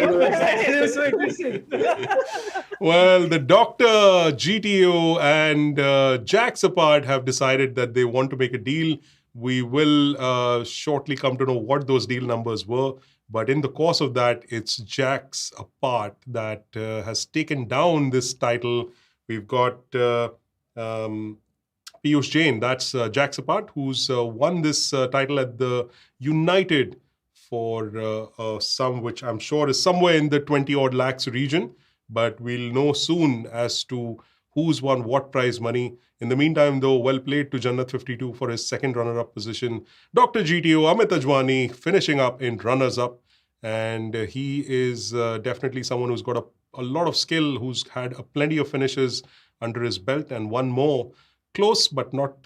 It was so interesting. Well, the Doctor, GTO, and Jax Apart have decided that they want to make a deal. We will shortly come to know what those deal numbers were. But in the course of that, it's Jax Apart that has taken down this title. We've got Piyush Jain, that's Jax Apart, who's won this title at the United for a sum which I'm sure is somewhere in the 20 odd lakhs region. But we'll know soon as to who's won what prize money. In the meantime, though, well played to Jannat 52 for his second runner-up position. Dr. GTO, Amit Ajwani, finishing up in runners-up. And he is definitely someone who's got a lot of skill, who's had plenty of finishes under his belt, and one more. Close, but not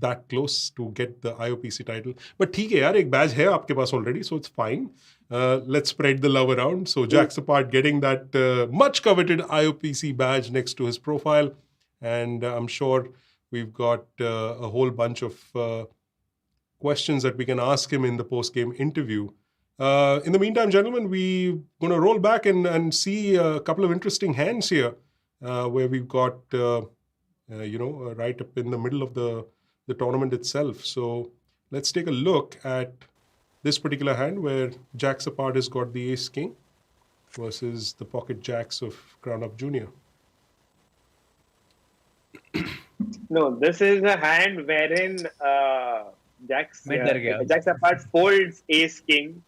that close to get the IOPC title. But ठीक है यार, एक badge है आपके पास already, so it's fine. Let's spread the love around. So Jax Apart getting that much coveted IOPC badge next to his profile. And I'm sure we've got a whole bunch of questions that we can ask him in the post-game interview. In the meantime, gentlemen, we're going to roll back and see a couple of interesting hands here where we've got, right up in the middle of the tournament itself. So let's take a look at this particular hand where Jax Apart has got the ace king versus the pocket jacks of CrownUpJr. No, this is a hand wherein Jax Apart folds ace king,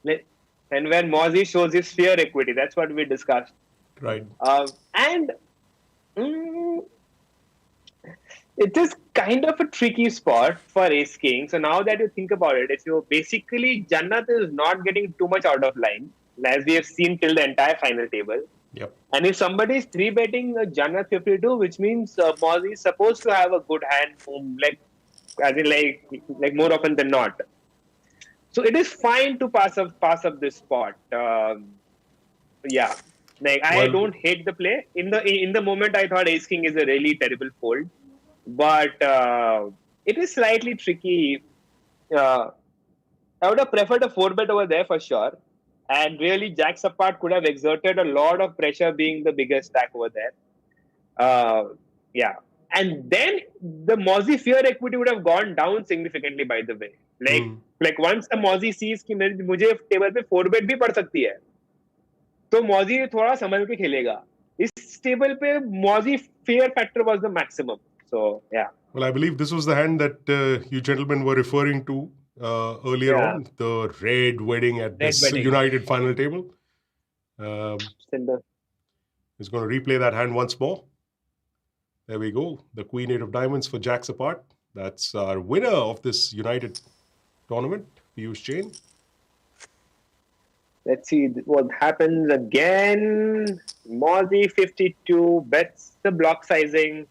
and where Mozzie shows his fear equity. That's what we discussed. Right. It is kind of a tricky spot for ace king. So now that you think about it, if you basically Jannat is not getting too much out of line, as we have seen till the entire final table. Yep. And if somebody is 3-betting Jannat 52, which means Mozzie is supposed to have a good hand, like more often than not. So it is fine to pass up this spot. I don't hate the play. In the moment, I thought ace king is a really terrible fold. But it is slightly tricky. I would have preferred a 4-bet over there for sure. And really, Jax Apart could have exerted a lot of pressure being the biggest stack over there. And then the Mozzie fear equity would have gone down significantly, by the way. Like once the Mozzie sees कि मुझे table पे 4-bet भी पड़ सकती है, तो Mozzie थोड़ा संभल के खेलेगा. इस टेबल पे Mozzie fear factor was the maximum. So, yeah. Well, I believe this was the hand that you gentlemen were referring to earlier on, the red wedding at this United final table. He's going to replay that hand once more. There we go. The Queen 8 of Diamonds for Jax Apart. That's our winner of this United tournament, Piyush Jain. Let's see what happens again. Mozzie 52 bets the block sizing.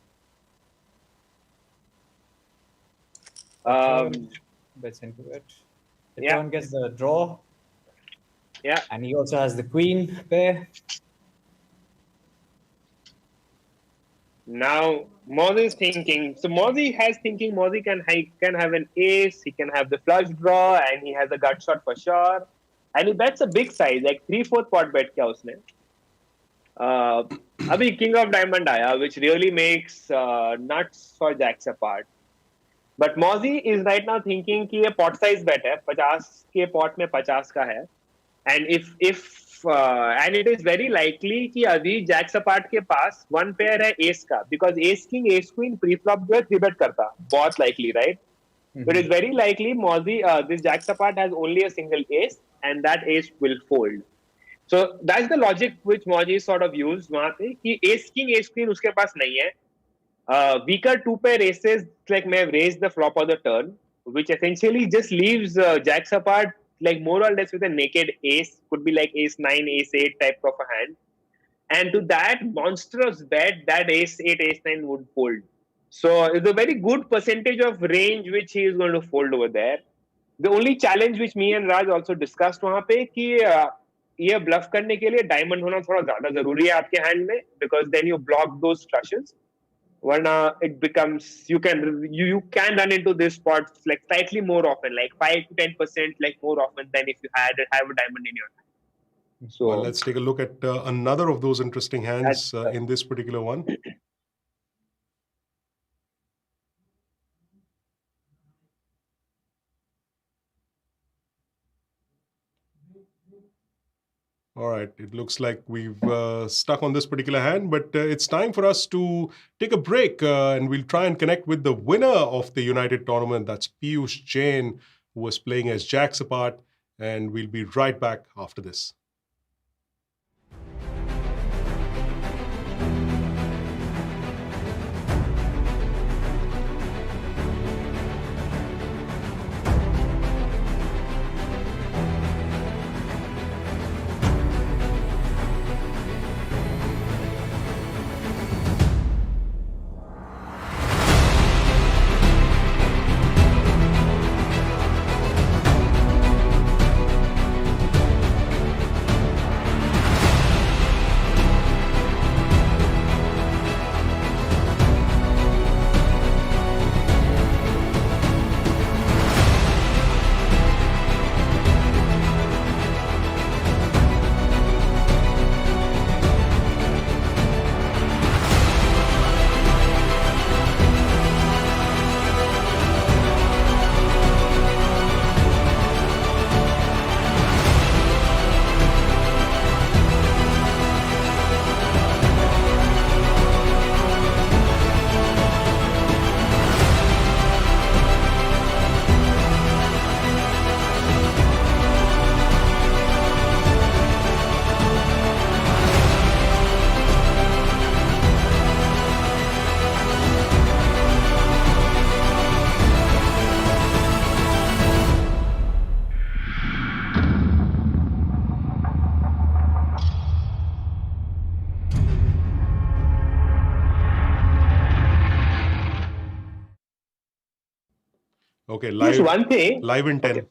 Bets into it. The turn gets the draw. Yeah. And he also has the queen there. Now Mozzie is thinking. So Mozzie can have an ace, he can have the flush draw, and he has a gut shot for sure. And he bets a big size, like 3/4 pot bet kiya usne. Abhi King of Diamond aaya, which really makes nuts for Jax Apart. But Mozzie is right now thinking कि ये pot size bet है, 50 के pot में 50 का है. And and it is very likely कि अभी Jax Apart के पास one pair है ace का, because ace king, ace queen pre-flop जो है 3-bet करता, बहुत likely, right? Mm-hmm. But it is very likely Mozzie, this Jax Apart has only a single ace, and that ace will fold. So that's the logic which Moji sort of used वहाँ पे कि ace queen उसके पास नहीं है. Weaker two pair aces like may have raised the flop of the turn, which essentially just leaves jacks apart like more or less with a naked ace. Could be like ace 9, ace 8 type of a hand. And to that monstrous bet, that ace 8, ace 9 would fold. So it's a very good percentage of range which he is going to fold over there. The only challenge which me and Raj also discussed वहाँ पे कि ये bluff करने के लिए diamond होना थोड़ा ज़्यादा ज़रूरी है आपके hand में, because then you block those flushes. Varna it becomes you can run into this spots like slightly more often, like 5 to 10% like more often than if you have a diamond in your hand. So well, let's take a look at another of those interesting hands in this particular one. All right, it looks like we've stuck on this particular hand, but it's time for us to take a break and we'll try and connect with the winner of the United tournament. That's Piyush Jain, who was playing as jacks apart, and we'll be right back after this. Okay, live in 10. Okay.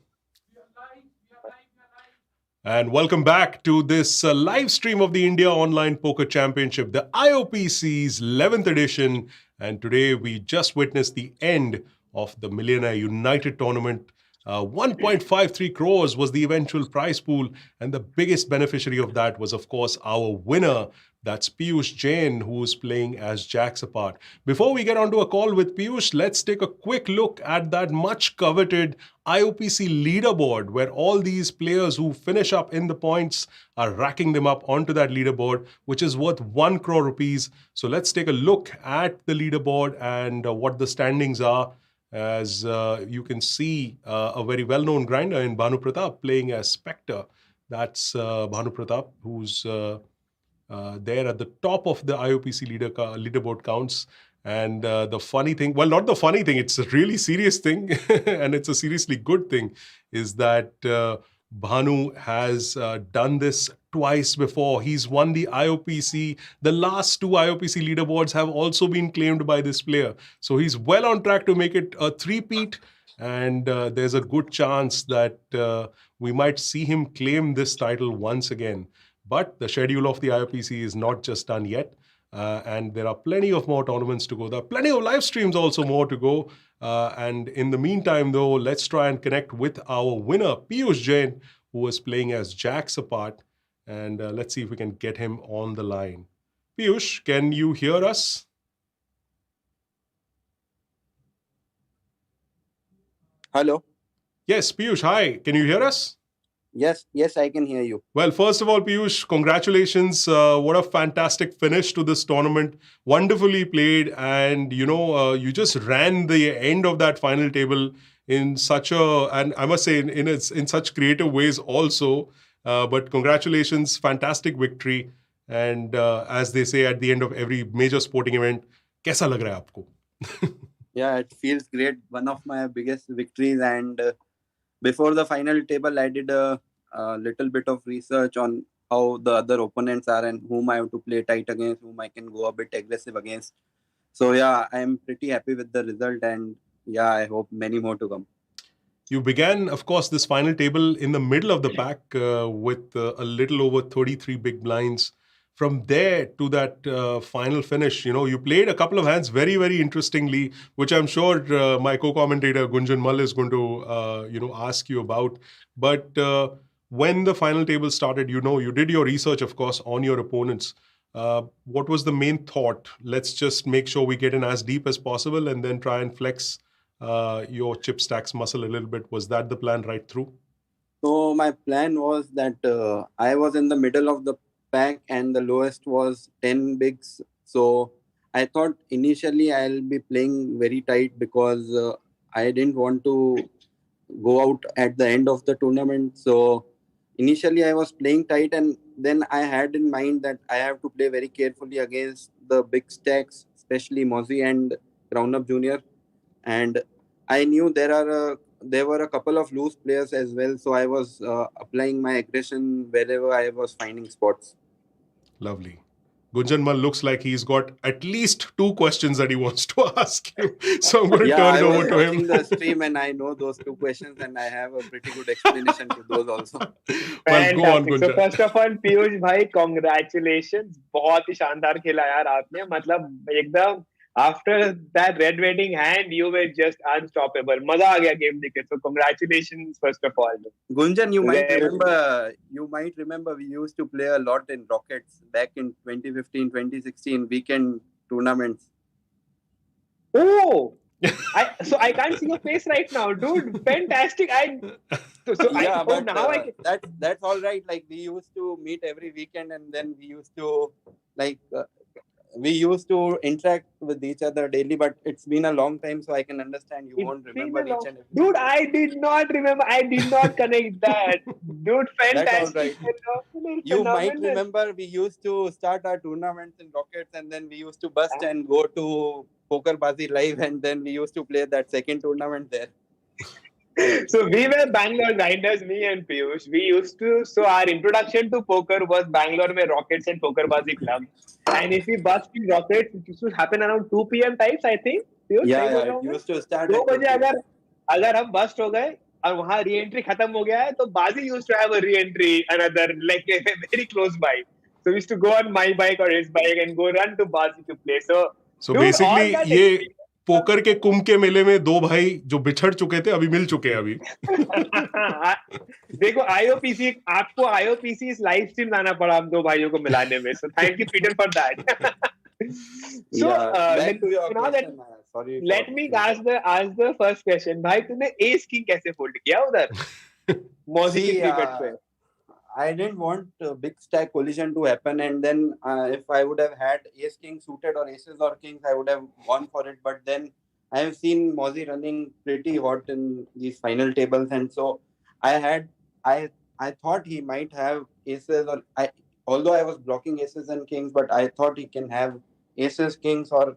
And welcome back to this live stream of the India Online Poker Championship, the IOPC's 11th edition. And today we just witnessed the end of the Millionaire United tournament. 1.53 crores was the eventual prize pool. And the biggest beneficiary of that was, of course, our winner. That's Piyush Jain, who's playing as jacks apart. Before we get onto a call with Piyush, let's take a quick look at that much coveted IOPC leaderboard, where all these players who finish up in the points are racking them up onto that leaderboard, which is worth 1 crore rupees. So let's take a look at the leaderboard and what the standings are. As you can see, a very well-known grinder in Bhanu Pratap playing as Spectre. That's Bhanu Pratap, who's there at the top of the IOPC leaderboard counts. And the funny thing, well, not the funny thing, it's a really serious thing, and it's a seriously good thing, is that Bhanu has done this twice before. He's won the IOPC. The last 2 IOPC leaderboards have also been claimed by this player. So he's well on track to make it a three-peat. And there's a good chance that we might see him claim this title once again. But the schedule of the IOPC is not just done yet. And there are plenty of more tournaments to go. There are plenty of live streams also more to go. And in the meantime, though, let's try and connect with our winner, Piyush Jain, who was playing as jacks apart. And let's see if we can get him on the line. Piyush, can you hear us? Hello. Yes, Piyush, hi. Can you hear us? Yes, I can hear you. Well, first of all, Piyush, congratulations. What a fantastic finish to this tournament. Wonderfully played. And, you just ran the end of that final table in such a, and I must say, in such creative ways also. But congratulations, fantastic victory. And as they say at the end of every major sporting event, कैसा लग रहा है आपको? Yeah, it feels great. One of my biggest victories. And before the final table, I did a little bit of research on how the other opponents are and whom I have to play tight against, whom I can go a bit aggressive against. So yeah, I'm pretty happy with the result, and yeah, I hope many more to come. You began, of course, this final table in the middle of the pack with a little over 33 big blinds. From there to that final finish, you played a couple of hands very, very interestingly, which I'm sure my co-commentator Gunjan Mal is going to, ask you about. But when the final table started, you did your research, of course, on your opponents. What was the main thought? Let's just make sure we get in as deep as possible and then try and flex your chip stacks muscle a little bit. Was that the plan right through? So my plan was that I was in the middle of the pack and the lowest was 10 bigs. So I thought initially I'll be playing very tight because I didn't want to go out at the end of the tournament. So initially I was playing tight, and then I had in mind that I have to play very carefully against the big stacks, especially Mozzie and CrownUp Jr. And I knew there were a couple of loose players as well, so I was applying my aggression wherever I was finding spots. Lovely. Gunjan Mal looks like he's got at least 2 questions that he wants to ask you. So I'm going to turn it over to him. I was watching the stream and I know those 2 questions and I have a pretty good explanation to those also. Well, go on, Gunjan. So first of all, Piyush bhai, congratulations. बहुत ही शानदार खेला यार आपने. मतलब एकदम after that red wedding hand, you were just unstoppable. मजा आ गया game देख के. So congratulations first of all. Gunjan, you might remember we used to play a lot in Rockets back in 2015, 2016 weekend tournaments. Oh, I can't see your face right now, dude. Fantastic. That's all right. Like we used to meet every weekend, and then we used to interact with each other daily, but it's been a long time, so I can understand you won't remember each and every. Dude, I did not remember. I did not connect that. Dude, fantastic. That's all right. You might remember we used to start our tournaments in Rockets, and then we used to bust and go to Poker Bazi Live, and then we used to play that second tournament there. So we were Bangalore grinders, me and Piyush. So our introduction to poker was Bangalore में Rockets and Poker Bazi Club. And if we bust in Rockets, it used to happen around 2 p.m. types, I think. Piyush, yeah, it used to start 2 बजे अगर हम bust हो गए और वहाँ re-entry खत्म हो गया है, तो Bazi used to have a re-entry another like very close by. So we used to go on my bike or his bike and go run to Bazi to play. So dude, basically ये poker के कुंभ के मेले में 2 भाई जो बिछड़ चुके थे अभी मिल चुके हैं अभी. देखो आपको IOPC इस लाइव स्ट्रीम लाना पड़ा हम 2 भाइयों को मिलाने में. So thank you Peter for that. So let me ask the first question. भाई तूने एस किंग कैसे फोल्ड किया उधर? मौजी के क्रिकेट पे. I didn't want a big stack collision to happen, and then if I would have had ace king suited or aces or kings, I would have gone for it. But then I have seen Mozzie running pretty hot in these final tables, and so I thought he might have aces, although I was blocking aces and kings, but I thought he can have aces, kings, or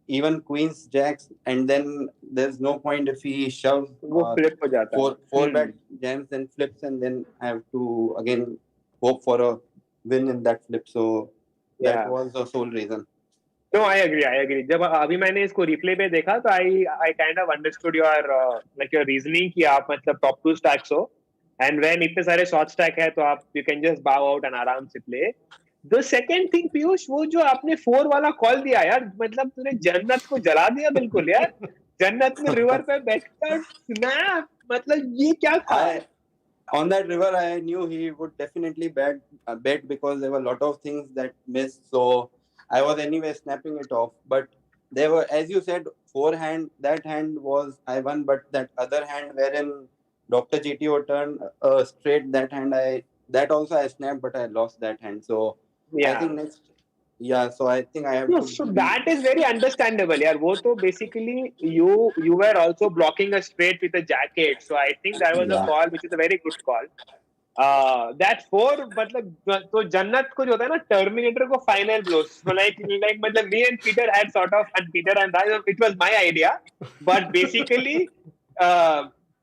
even queens, jacks, and then there's no point if he shoves four bet jams and flips, and then I have to again hope for a win in that flip. So that was the sole reason. No, I agree. जब अभी मैंने इसको replay पे देखा तो I kind of understood your your reasoning कि आप मतलब top 2 stacks हो, and when इतने सारे short stack है तो आप you can just bow out and आराम से play. The second thing Piyush, वो जो आपने 4 वाला कॉल दिया यार, मतलब तूने जन्नत को जला दिया बिल्कुल यार. जन्नत में रिवर पे बैठकर स्नैप, मतलब ये क्या था? On that river, I knew he would definitely bet because there were a lot of things that missed. So I was anyway snapping it off. But there were, as you said, 4 hand. That hand was I won, but that other hand wherein Dr. GTO turned straight, that hand that also I snapped, but I lost that hand. So I think next. Yeah, so I think I have to. So that is very understandable. Yeah, वो तो basically you were also blocking a straight with a jacket. So I think that was a call which is a very good call. That 4 मतलब तो जन्नत को जो होता है ना टर्मिनेटर को फाइनल ब्लो so like मतलब me and Peter had sort of and Peter and I it was my idea but basically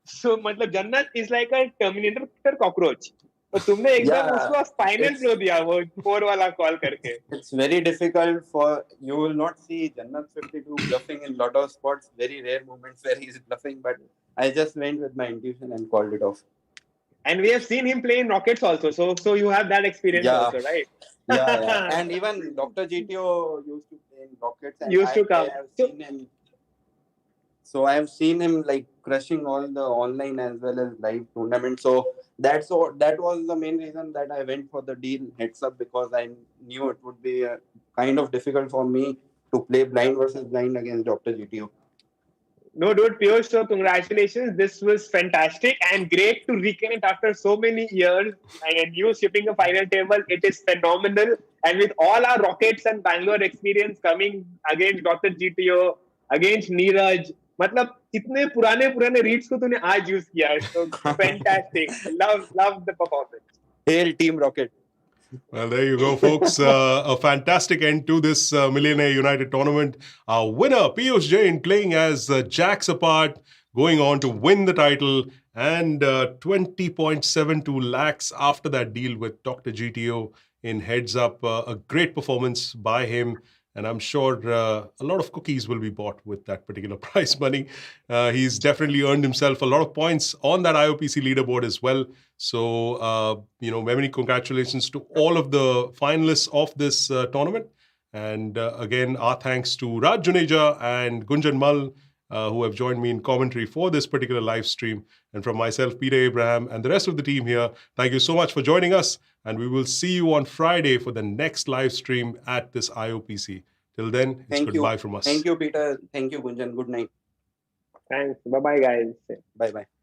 so मतलब जन्नत is like a terminator cockroach तो तुमने एकदम उसको फाइनल ब्लो दिया वो 4 वाला कॉल करके It's very difficult for you will not see Jannat 52 bluffing in lot of spots. Very rare moments where he's bluffing, but I just went with my intuition and called it off. And we have seen him play in Rockets also. So you have that experience also, right? Yeah. And even Dr. GTO used to play in Rockets. And used to come. So I have seen him like crushing all the online as well as live tournaments. So that was the main reason that I went for the deal heads up because I knew it would be kind of difficult for me to play blind versus blind against Dr. GTO. No, dude, Piyush, so congratulations. This was fantastic and great to reconnect after so many years. And you shipping a final table, it is phenomenal. And with all our Rockets and Bangalore experience coming against Dr. GTO, against Neeraj, मतलब इतने पुराने reads को तूने आज use किया है. So fantastic. Love the performance. Hail Team Rocket. Well, there you go, folks. A fantastic end to this Millionaire United tournament. Our winner, Piyush Jain, playing as Jacks apart, going on to win the title and 20.72 lakhs after that deal with Dr. GTO in heads up. A great performance by him. And I'm sure a lot of cookies will be bought with that particular prize money. He's definitely earned himself a lot of points on that IOPC leaderboard as well. So, many congratulations to all of the finalists of this tournament. And again, our thanks to Raj Juneja and Gunjan Mal, who have joined me in commentary for this particular live stream. And from myself, Peter Abraham, and the rest of the team here, thank you so much for joining us. And we will see you on Friday for the next live stream at this IOPC. Till then, it's goodbye from us. Thank you, Peter. Thank you, Gunjan. Good night. Thanks. Bye-bye, guys. Bye-bye.